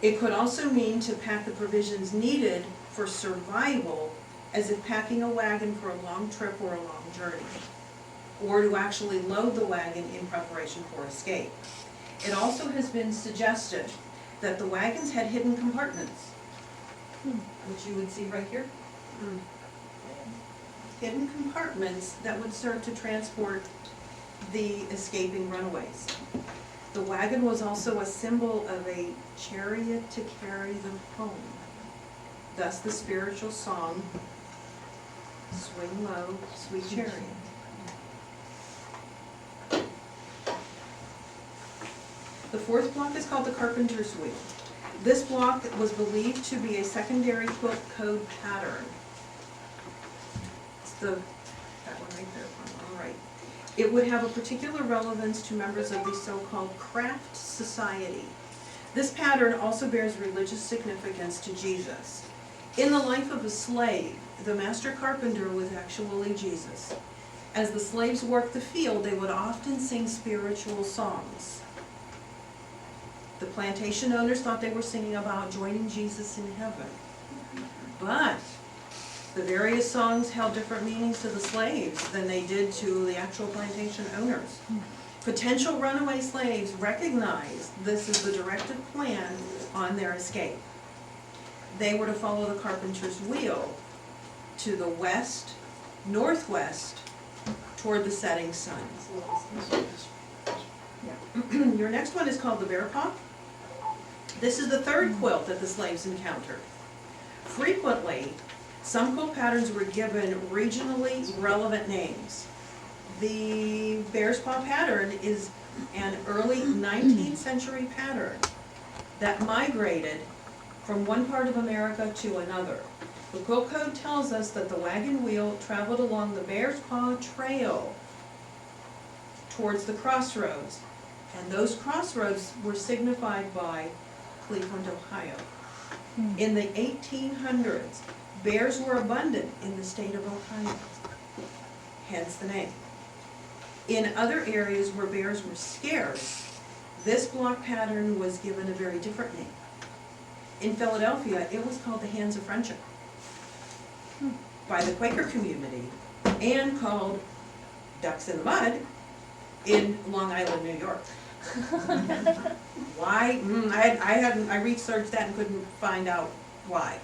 It could also mean to pack the provisions needed for survival, as if packing a wagon for a long trip or a long journey, or to actually load the wagon in preparation for escape. It also has been suggested that the wagons had hidden compartments, which you would see right here. Hidden compartments that would serve to transport the escaping runaways. The wagon was also a symbol of a chariot to carry them home. Thus the spiritual song, "Swing Low, Sweet Chariot." The fourth block is called the carpenter's wheel. This block was believed to be a secondary quilt code pattern. It's that one right there, all right. It would have a particular relevance to members of the so-called craft society. This pattern also bears religious significance to Jesus. In the life of a slave, the master carpenter was actually Jesus. As the slaves worked the field, they would often sing spiritual songs. The plantation owners thought they were singing about joining Jesus in heaven. But the various songs held different meanings to the slaves than they did to the actual plantation owners. Potential runaway slaves recognized this as the directed plan on their escape. They were to follow the carpenter's wheel to the west, northwest, toward the setting sun. Your next one is called the bear paw. This is the third quilt that the slaves encountered. Frequently, some quilt patterns were given regionally relevant names. The bear's paw pattern is an early 19th century pattern that migrated from one part of America to another. The quilt code tells us that the wagon wheel traveled along the bear's paw trail towards the crossroads, and those crossroads were signified by Cleveland, Ohio. In the 1800s, bears were abundant in the state of Ohio, hence the name. In other areas where bears were scarce, this block pattern was given a very different name. In Philadelphia, it was called the Hands of Friendship by the Quaker community, and called Ducks in the Mud in Long Island, New York. Why? I researched that and couldn't find out why.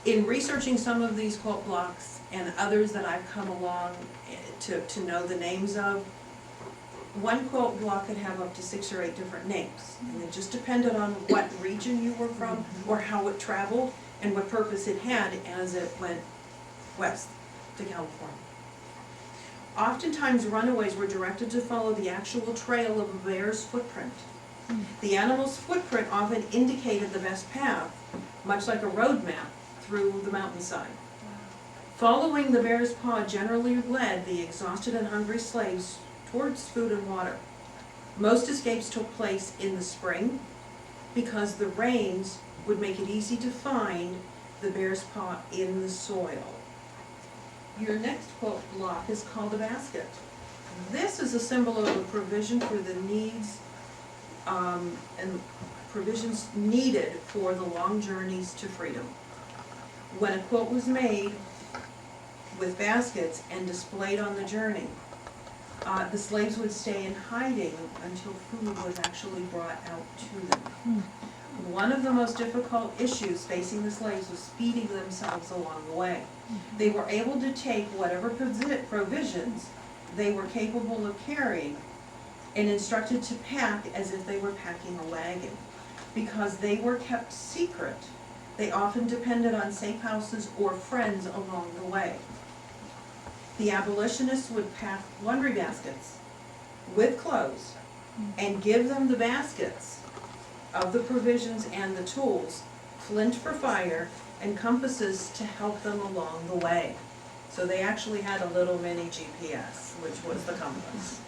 In researching some of these quilt blocks and others that I've come along to know the names of, one quilt block could have up to 6 or 8 different names. And it just depended on what region you were from or how it traveled and what purpose it had as it went west to California. Oftentimes runaways were directed to follow the actual trail of a bear's footprint. The animal's footprint often indicated the best path, much like a road map through the mountainside. Following the bear's paw generally led the exhausted and hungry slaves towards food and water. Most escapes took place in the spring because the rains would make it easy to find the bear's paw in the soil. Your next quilt block is called a basket. This is a symbol of a provision for the needs and provisions needed for the long journeys to freedom. When a quilt was made with baskets and displayed on the journey, the slaves would stay in hiding until food was actually brought out to them. One of the most difficult issues facing the slaves was feeding themselves along the way. They were able to take whatever provisions they were capable of carrying and instructed to pack as if they were packing a wagon. Because they were kept secret, they often depended on safe houses or friends along the way. the abolitionists would pack laundry baskets with clothes and give them the baskets of the provisions and the tools, flint for fire, and compasses to help them along the way. So they actually had a little mini GPS, which was the compass.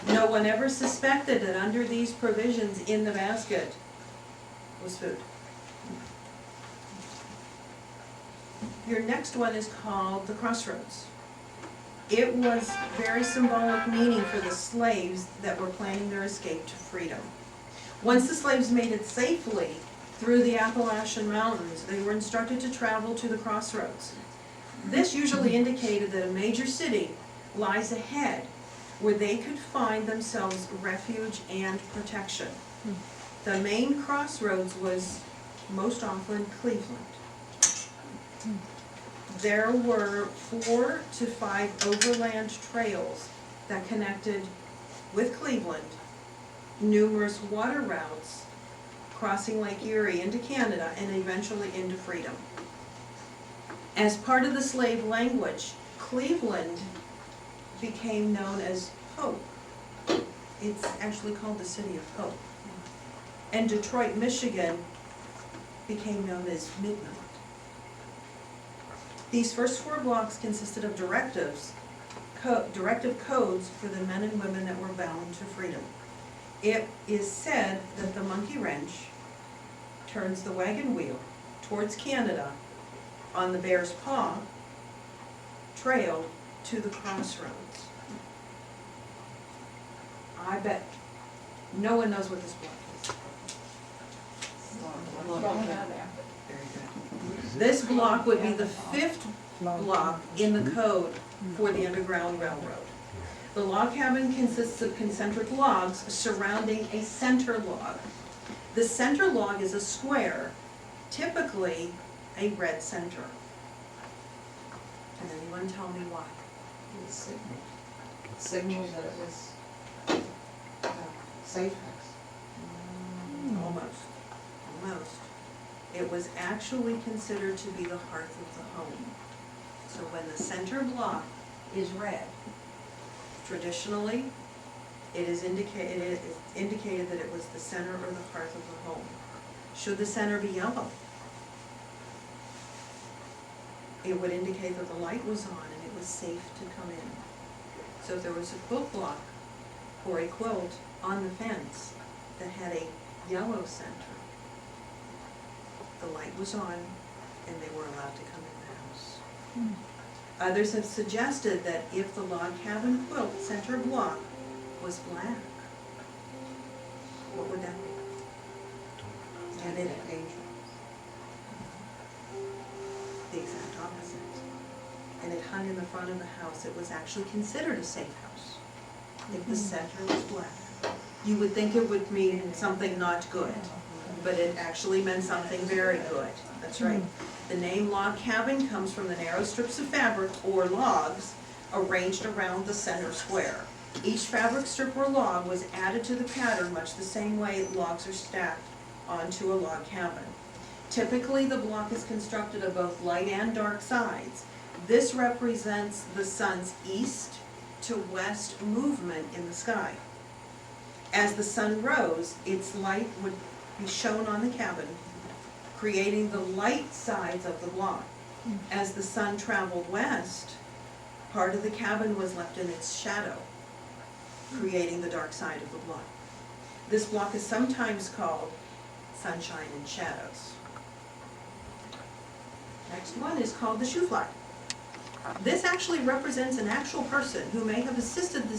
No one ever suspected that under these provisions in the basket was food. Your next one is called the crossroads. It was very symbolic meaning for the slaves that were planning their escape to freedom. Once the slaves made it safely through the Appalachian Mountains, they were instructed to travel to the crossroads. This usually indicated that a major city lies ahead where they could find themselves refuge and protection. The main crossroads was most often Cleveland. There were 4 to 5 overland trails that connected with Cleveland, numerous water routes crossing Lake Erie into Canada and eventually into freedom. As part of the slave language, Cleveland became known as Hope. It's actually called the City of Hope. And Detroit, Michigan became known as Midnight. These first 4 blocks consisted of directive codes for the men and women that were bound to freedom. It is said that the monkey wrench turns the wagon wheel towards Canada on the Bear's Paw Trail to the crossroads. I bet no one knows what this block is. Very good. This block would be the 5th block in the code for the Underground Railroad. The log cabin consists of concentric logs surrounding a center log. The center log is a square, typically a red center. Can anyone tell me why? Signal that it was safe house. Almost. It was actually considered to be the hearth of the home. So when the center block is red, traditionally, it is indicated that it was the center or the hearth of the home. Should the center be yellow, it would indicate that the light was on and it was safe to come in. So if there was a quilt block or a quilt on the fence that had a yellow center, the light was on and they were allowed to come in the house. Others have suggested that if the log cabin quilt center block was black, what would that be? And it the exact opposite. And it hung in the front of the house. It was actually considered a safe house if the center was black. You would think it would mean something not good, but it actually meant something very good. That's right. The name log cabin comes from the narrow strips of fabric or logs arranged around the center square. Each fabric strip or log was added to the pattern much the same way logs are stacked onto a log cabin. Typically, the block is constructed of both light and dark sides. This represents the sun's east to west movement in the sky. As the sun rose, its light would be shown on the cabin, creating the light sides of the block. As the sun traveled west, part of the cabin was left in its shadow, creating the dark side of the block. This block is sometimes called sunshine and shadows. Next one is called the shoe fly. This actually represents an actual person who may have assisted the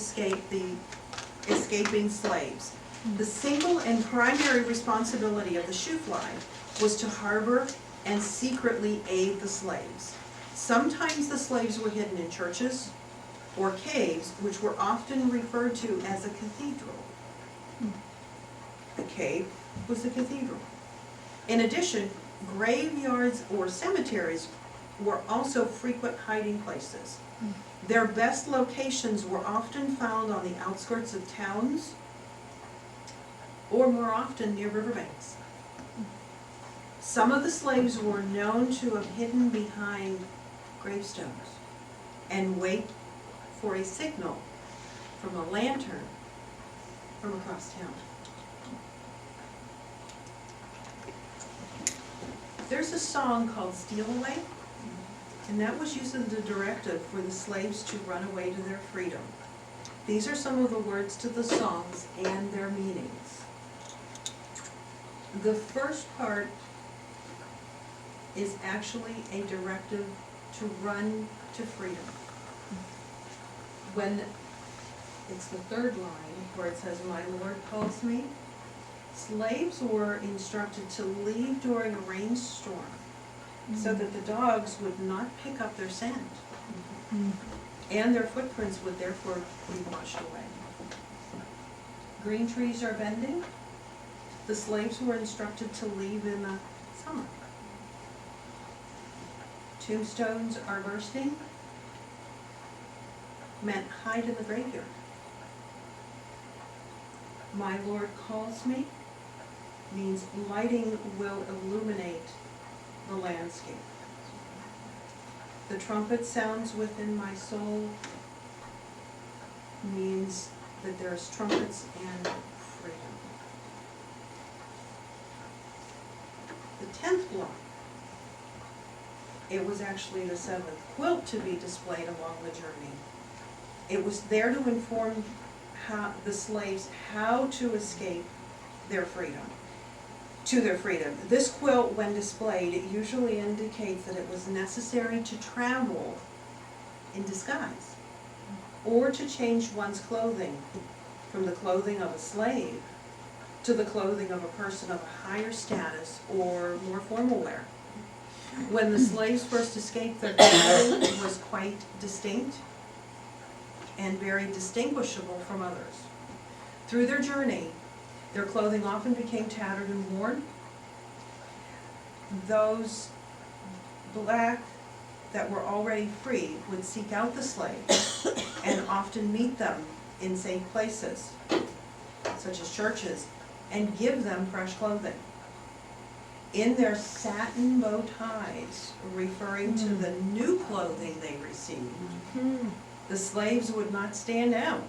escaping slaves. The single and primary responsibility of the shoe fly was to harbor and secretly aid the slaves. Sometimes the slaves were hidden in churches or caves, which were often referred to as a cathedral. A cave was a cathedral. In addition, graveyards or cemeteries were also frequent hiding places. Their best locations were often found on the outskirts of towns or more often near riverbanks. Some of the slaves were known to have hidden behind gravestones and for a signal from a lantern from across town. There's a song called Steal Away, and that was used as a directive for the slaves to run away to their freedom. These are some of the words to the songs and their meanings. The first part is actually a directive to run to freedom. When it's the third line where it says, "My Lord calls me," slaves were instructed to leave during a rainstorm so that the dogs would not pick up their scent, and their footprints would therefore be washed away. Green trees are bending. The slaves were instructed to leave in the summer. Tombstones are bursting meant hide in the graveyard. My Lord calls me means lighting will illuminate the landscape. The trumpet sounds within my soul means that there's trumpets and freedom. The 10th block, it was actually the 7th quilt to be displayed along the journey. It was there to inform the slaves how to escape their freedom, to their freedom. This quilt, when displayed, it usually indicates that it was necessary to travel in disguise or to change one's clothing from the clothing of a slave to the clothing of a person of a higher status or more formal wear. When the slaves first escaped, their clothing was quite distinct and very distinguishable from others. Through their journey, their clothing often became tattered and worn. Those black that were already free would seek out the slaves and often meet them in safe places, such as churches, and give them fresh clothing. In their satin bow ties, referring to the new clothing they received, the slaves would not stand out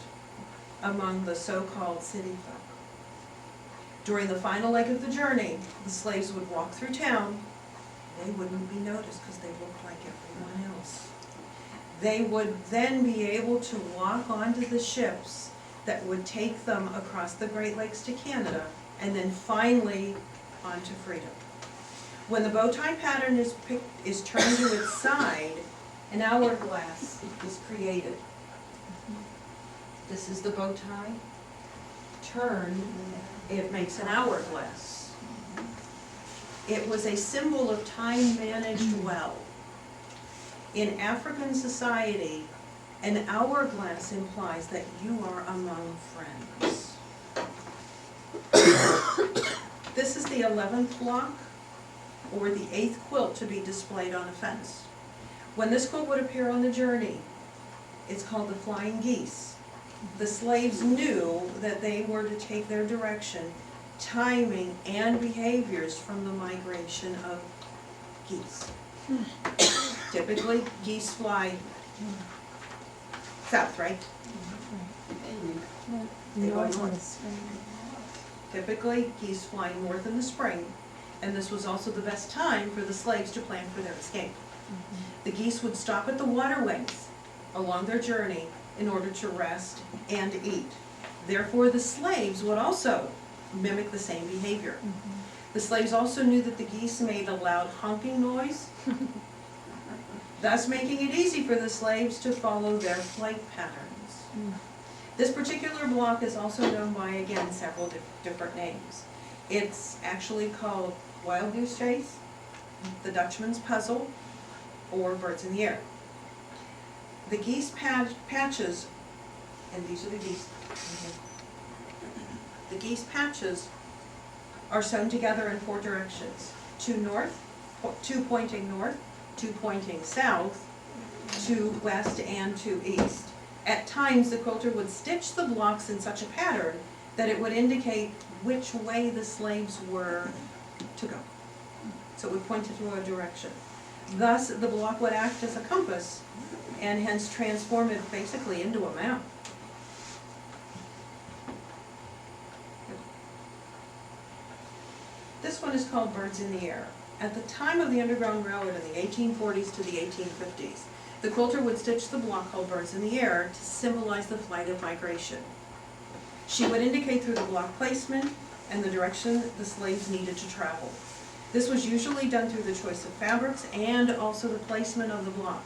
among the so-called city folk. During the final leg of the journey, the slaves would walk through town. They wouldn't be noticed because they looked like everyone else. They would then be able to walk onto the ships that would take them across the Great Lakes to Canada, and then finally onto freedom. When the bow tie pattern is turned to its side, an hourglass is created. This is the bow tie. Turn, it makes an hourglass. It was a symbol of time managed well. In African society, an hourglass implies that you are among friends. This is the 11th block, or the 8th quilt to be displayed on a fence. When this quilt would appear on the journey, it's called the flying geese. The slaves knew that they were to take their direction, timing, and behaviors from the migration of geese. Typically, geese fly south, right? They go north. Typically, geese fly north in the spring, and this was also the best time for the slaves to plan for their escape. The geese would stop at the waterways along their journey in order to rest and eat. Therefore, the slaves would also mimic the same behavior. The slaves also knew that the geese made a loud honking noise, thus making it easy for the slaves to follow their flight patterns. This particular block is also known by, again, several different names. It's actually called Wild Goose Chase, the Dutchman's Puzzle, or Birds in the Air. The geese patches, and these are the geese. The geese patches are sewn together in 4 directions. 2 pointing north, 2 pointing south, 2 west, and 2 east. At times, the quilter would stitch the blocks in such a pattern that it would indicate which way the slaves were to go. So it would point to a direction. Thus, the block would act as a compass and hence transform it basically into a map. This one is called Birds in the Air. At the time of the Underground Railroad in the 1840s to the 1850s, the quilter would stitch the block called Birds in the Air to symbolize the flight of migration. She would indicate through the block placement and the direction the slaves needed to travel. This was usually done through the choice of fabrics and also the placement of the block.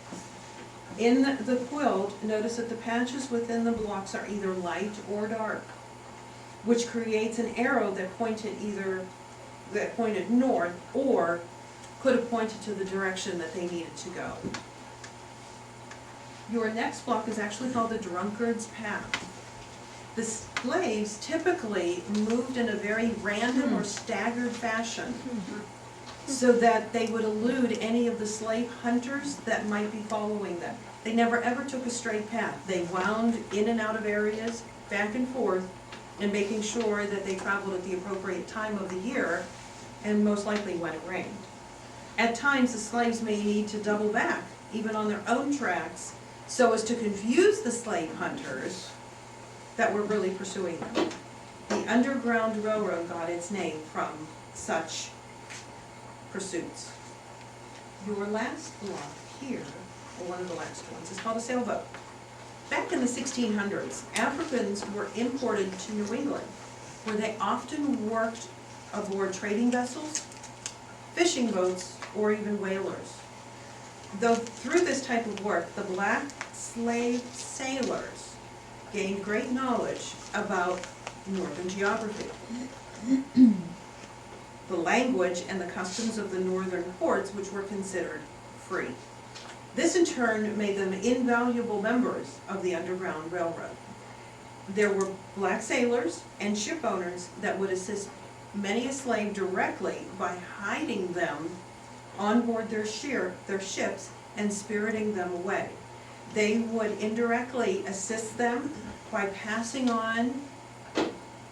In the quilt, notice that the patches within the blocks are either light or dark, which creates an arrow that pointed north or could have pointed to the direction that they needed to go. Your next block is actually called the drunkard's path. The slaves typically moved in a very random or staggered fashion so that they would elude any of the slave hunters that might be following them. They never ever took a straight path. They wound in and out of areas, back and forth, and making sure that they traveled at the appropriate time of the year, and most likely when it rained. At times, the slaves may need to double back, even on their own tracks, so as to confuse the slave hunters that were really pursuing them. The Underground Railroad got its name from such pursuits. Your last block here, or one of the last ones, is called a sailboat. Back in the 1600s, Africans were imported to New England, where they often worked aboard trading vessels, fishing boats, or even whalers. Though through this type of work, the black slave sailors gained great knowledge about northern geography, the language and the customs of the northern ports, which were considered free. This in turn made them invaluable members of the Underground Railroad. There were black sailors and ship owners that would assist many a slave directly by hiding them on board their ships and spiriting them away. They would indirectly assist them by passing on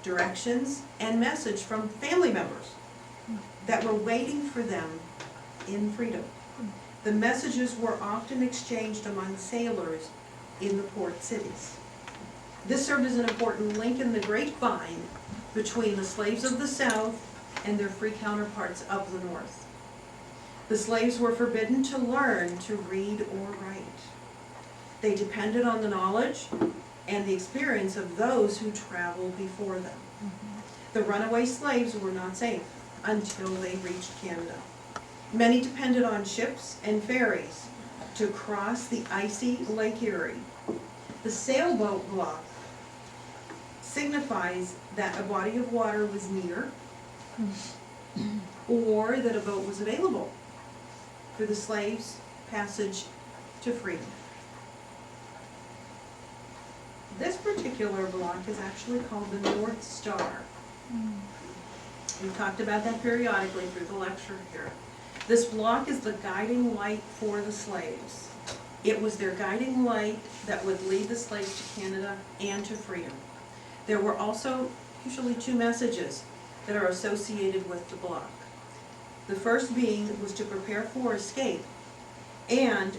directions and message from family members that were waiting for them in freedom. The messages were often exchanged among sailors in the port cities. This served as an important link in the grapevine between the slaves of the South and their free counterparts of the North. The slaves were forbidden to learn to read or write. They depended on the knowledge and the experience of those who traveled before them. The runaway slaves were not safe until they reached Canada. Many depended on ships and ferries to cross the icy Lake Erie. The sailboat block signifies that a body of water was near or that a boat was available for the slaves' passage to freedom. This particular block is actually called the North Star. We've talked about that periodically through the lecture here. This block is the guiding light for the slaves. It was their guiding light that would lead the slaves to Canada and to freedom. There were also usually two messages that are associated with the block. The first being was to prepare for escape, and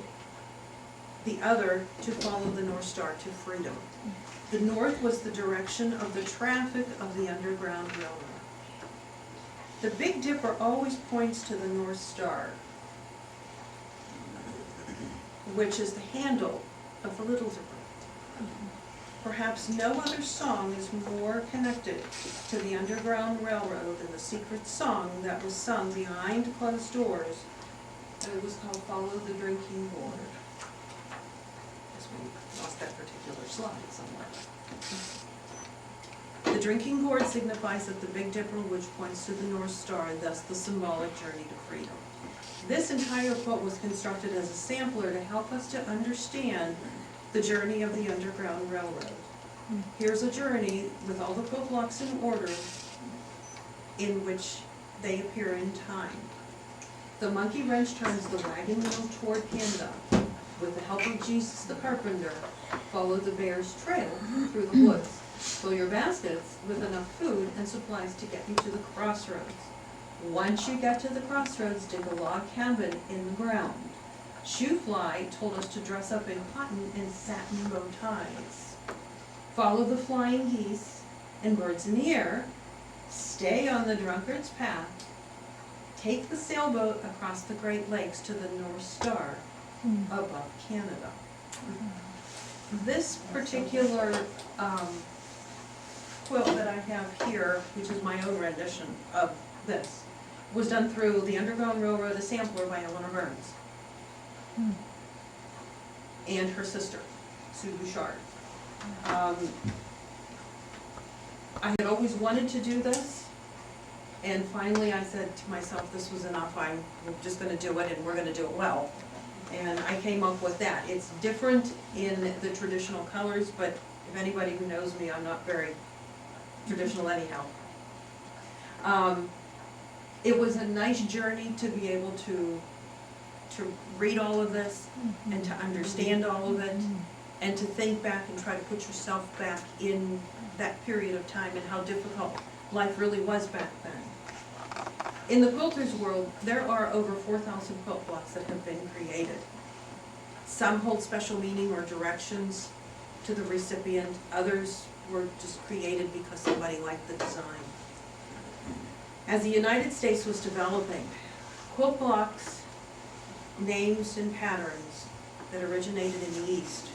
the other to follow the North Star to freedom. The north was the direction of the traffic of the Underground Railroad. The Big Dipper always points to the North Star, which is the handle of the Little Dipper. Perhaps no other song is more connected to the Underground Railroad than the secret song that was sung behind closed doors. It was called Follow the Drinking Gourd. Guess we lost that particular slide somewhere. The drinking gourd signifies that the Big Dipper, which points to the North Star, and thus the symbolic journey to freedom. This entire quote was constructed as a sampler to help us to understand the journey of the Underground Railroad. Here's a journey with all the quote blocks in order in which they appear in time. The monkey wrench turns the wagon wheel toward Canada. With the help of Jesus the carpenter, follow the bear's trail through the woods. Fill your baskets with enough food and supplies to get you to the crossroads. Once you get to the crossroads, dig a log cabin in the ground. Shoe Fly told us to dress up in cotton and satin bow ties. Follow the flying geese and birds in the air. Stay on the drunkard's path. Take the sailboat across the Great Lakes to the North Star above Canada. This particular quilt that I have here, which is my own rendition of this, was done through the Underground Railroad, a sampler by Eleanor Burns. And her sister, Sue Bouchard. I had always wanted to do this, and finally I said to myself, this was enough, I'm just gonna do it, and we're gonna do it well. And I came up with that. It's different in the traditional colors, but if anybody who knows me, I'm not very traditional anyhow. It was a nice journey to be able to read all of this and to understand all of it and to think back and try to put yourself back in that period of time and how difficult life really was back then. In the quilters world, there are over 4,000 quilt blocks that have been created. Some hold special meaning or directions to the recipient, others were just created because somebody liked the design. As the United States was developing, quilt blocks, names and patterns that originated in the East,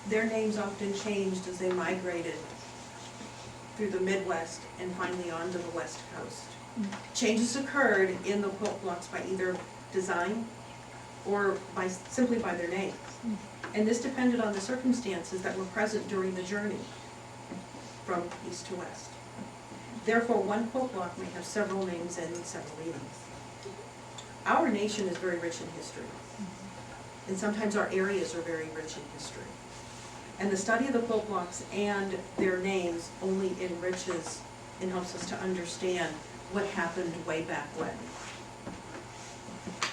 their names often changed as they migrated through the Midwest and finally onto the West Coast. Changes occurred in the quilt blocks by either design or simply by their names. And this depended on the circumstances that were present during the journey from east to west. Therefore, one quilt block may have several names and several meanings. Our nation is very rich in history, and sometimes our areas are very rich in history. And the study of the quilt blocks and their names only enriches and helps us to understand what happened way back when.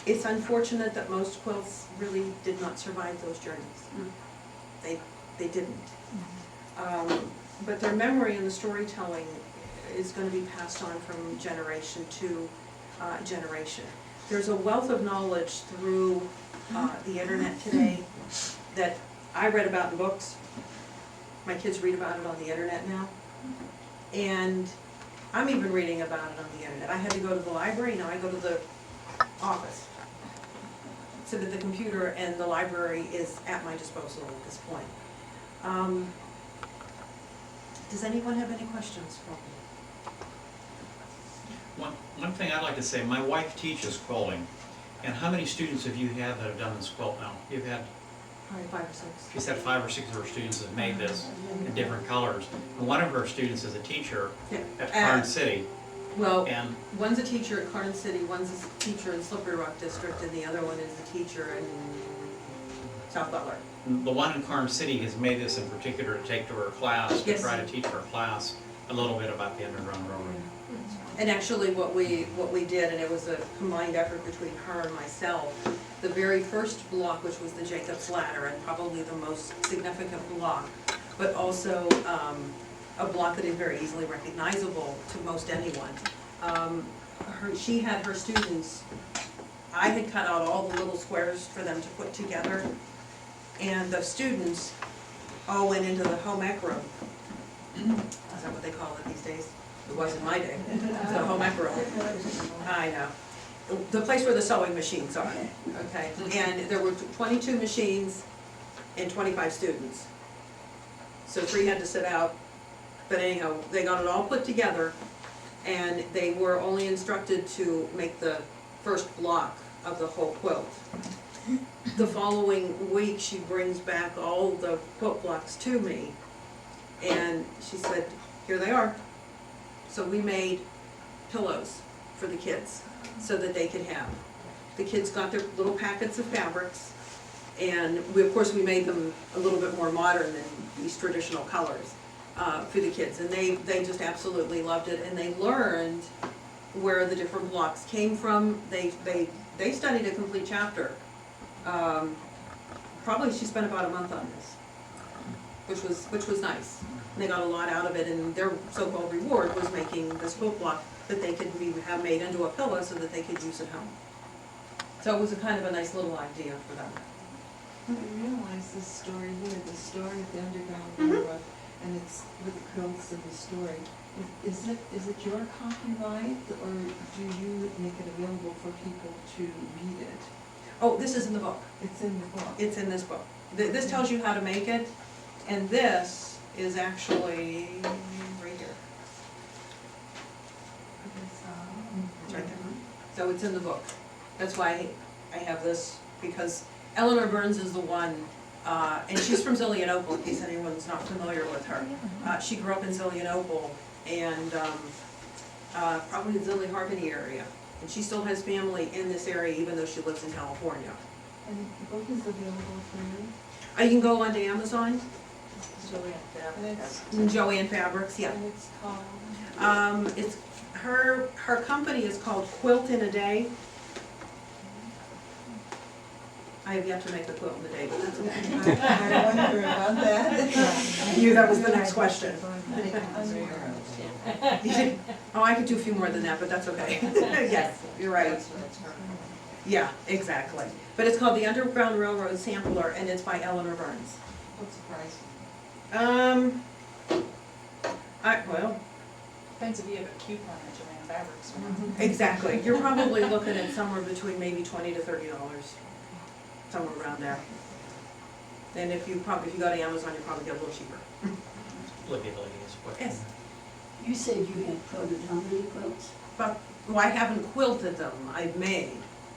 It's unfortunate that most quilts really did not survive those journeys. They didn't. But their memory and the storytelling is going to be passed on from generation to generation. There's a wealth of knowledge through the internet today that I read about in books. My kids read about it on the internet now. And I'm even reading about it on the internet. I had to go to the library, now I go to the office. So that the computer and the library is at my disposal at this point. Does anyone have any questions for me? One thing I'd like to say, my wife teaches quilting, and how many students have you had that have done this quilt now? You've had? Probably 5 or 6. She's had 5 or 6 of her students that have made this in different colors. And one of her students is a teacher at Karn City. Well, And one's a teacher at Karn City, one's a teacher in Slippery Rock District, and the other one is a teacher in South Butler. the one in Karn City has made this in particular to take to her class, to Yes. try to teach her class a little bit about the Underground Railroad. And actually what we did, and it was a combined effort between her and myself, the very first block, which was the Jacob's Ladder, and probably the most significant block, but also a block that is very easily recognizable to most anyone. She had her students, I had cut out all the little squares for them to put together, and the students all went into the home ec room. Is that what they call it these days? It was in my day. It's the home ec room. I know. The place where the sewing machines are, okay? And there were 22 machines and 25 students. So 3 had to sit out, but anyhow, they got it all put together, and they were only instructed to make the first block of the whole quilt. The following week, she brings back all the quilt blocks to me, and she said, here they are. So we made pillows for the kids so that they could have. The kids got their little packets of fabrics, and of course we made them a little bit more modern than these traditional colors for the kids, and they just absolutely loved it, and they learned where the different blocks came from. They studied a complete chapter. Probably she spent about a month on this. which was nice. And they got a lot out of it, and their so-called reward was making this quilt block that they could have made into a pillow so that they could use at home. So it was a kind of a nice little idea for them. I realize this story here, the story of the Underground Mhm. Railroad, and it's with the quilts of the story. Is it your copyright, or do you make it available for people to read it? Oh, this is in the book. It's in the book. It's in this book. This tells you how to make it, and this is actually right here. It's right there. So it's in the book. That's why I have this, because Eleanor Burns is the one, and she's from Zelienople, in case anyone's not familiar with her. She grew up in Zelienople and probably the Zilli Harmony area. And she still has family in this area, even though she lives in California. And the book is available for you? You can go onto Amazon, And it's, Joanne Fabrics, yeah. and it's called? It's, her company is called Quilt in a Day. I have yet to make a quilt in a day, but that's okay. I wonder about that. I knew that was the next question. Oh, I could do a few more than that, but that's okay. Yes, you're right. Yeah, exactly. But it's called the Underground Railroad Sampler, and it's by Eleanor Burns. What's the price? Well, Depends if you have a coupon at Joanne Fabrics or not. exactly. You're probably looking at somewhere between maybe $20 to $30, somewhere around there. And if you go to Amazon, you'll probably get a little cheaper. Olivia Lanning is what? Yes. You said you had quilted how many quilts? But, well, I haven't quilted them. I've made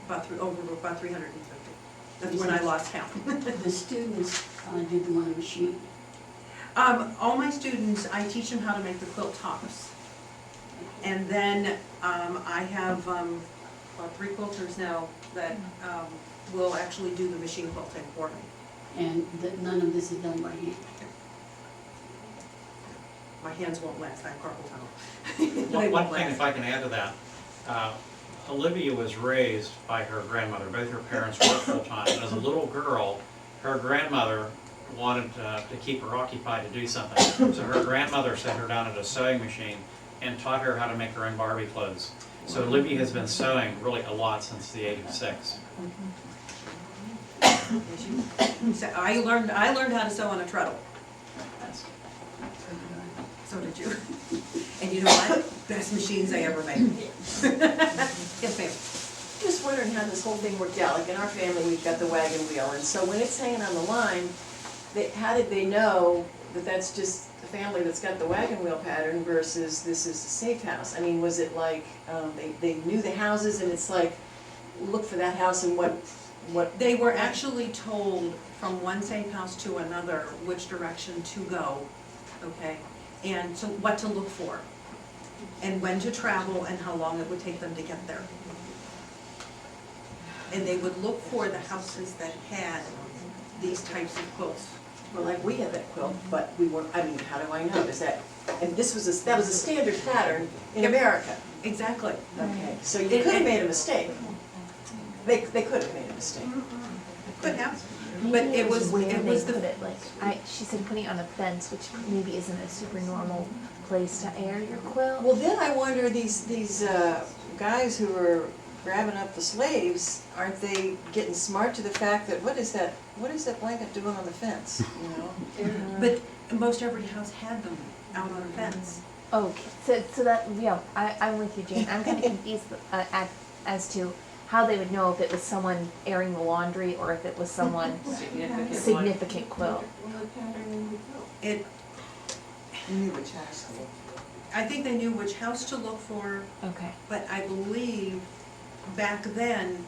about 350. That's when I lost count. The students did them on a machine. All my students, I teach them how to make the quilt tops. And then I have about 3 quilters now that will actually do the machine quilting for me. And that none of this is done by hand. My hands won't last, I have carpal tunnel. They One won't thing, last. if I can add to that, Olivia was raised by her grandmother. Both her parents worked full-time. And as a little girl, her grandmother wanted to keep her occupied to do something. So her grandmother set her down at a sewing machine and taught her how to make her own Barbie clothes. So Olivia has been sewing really a lot since the age of 6. So I learned how to sew on a treadle. So did you. And you know what? Best machines I ever made. Yes, ma'am. Just wondering how this whole thing worked out. Like in our family, we've got the wagon wheel, and so when it's hanging on the line, how did they know that that's just the family that's got the wagon wheel pattern versus this is the safe house? I mean, was it like they knew the houses and it's like, look for that house and what? They were actually told from one safe house to another which direction to go, okay? And so what to look for, and when to travel, and how long it would take them to get there. And they would look for the houses that had these types of quilts. Well, like we had that quilt, but we weren't, I mean, how do I know? Is that, and this was that was a standard pattern in America. Exactly. Okay, so you could have made a mistake. They could have made a mistake. Could have, but it was where they the. put it, like, she said putting it on a fence, which maybe isn't a super normal place to air your quilt. Well, then I wonder, these guys who are grabbing up the slaves, aren't they getting smart to the fact that, what is that blanket doing on the fence, you know? But most every house had them out on a fence. Okay, so that, yeah, I'm with you, Jane. I'm kind of confused as to how they would know if it was someone airing the laundry or if it was someone significant quilt. Well, the pattern in the quilt. It, You knew which house to look I think they knew which house to look for, Okay. but I believe back then,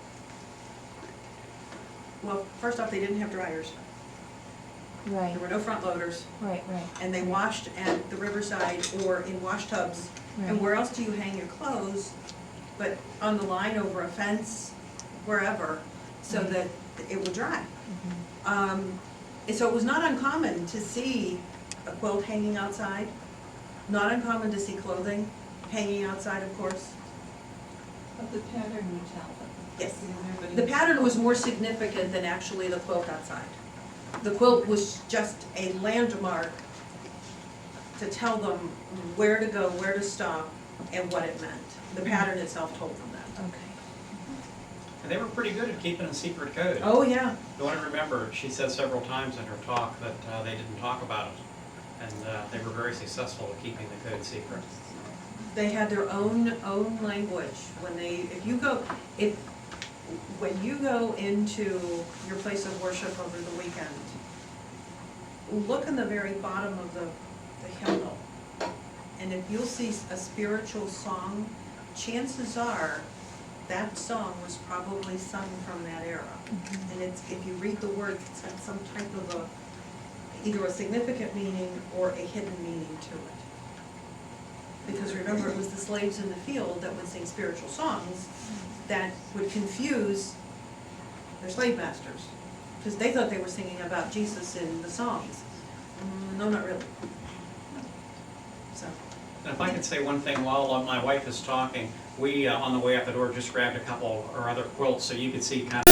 well, first off, they didn't have dryers. Right, There were no front loaders, right. and they washed at the riverside or in wash tubs. And Right. where else do you hang your clothes but on the line over a fence, wherever, so that it would dry? And so it was not uncommon to see a quilt hanging outside, not uncommon to see clothing hanging outside, of course. But the pattern would tell them. Yes. Because everybody The was- pattern was more significant than actually the quilt outside. The quilt was just a landmark to tell them where to go, where to stop, and what it meant. The pattern itself told them that. Okay. And they were pretty good at keeping a secret code. Oh, yeah. You want to remember, she said several times in her talk that they didn't talk about it. And they were very successful at keeping the code secret. They had their own language. When you go into your place of worship over the weekend, look in the very bottom of the hymnal. And if you'll see a spiritual song, chances are that song was probably sung from that era. And if you read the words, it's got some type of either a significant meaning or a hidden meaning to it. Because remember, it was the slaves in the field that would sing spiritual songs that would confuse their slave masters. Because they thought they were singing about Jesus in the songs. No, not really. So. And if I could say one thing while my wife is talking, we, on the way out the door, just grabbed a couple or other quilts so you could see kind of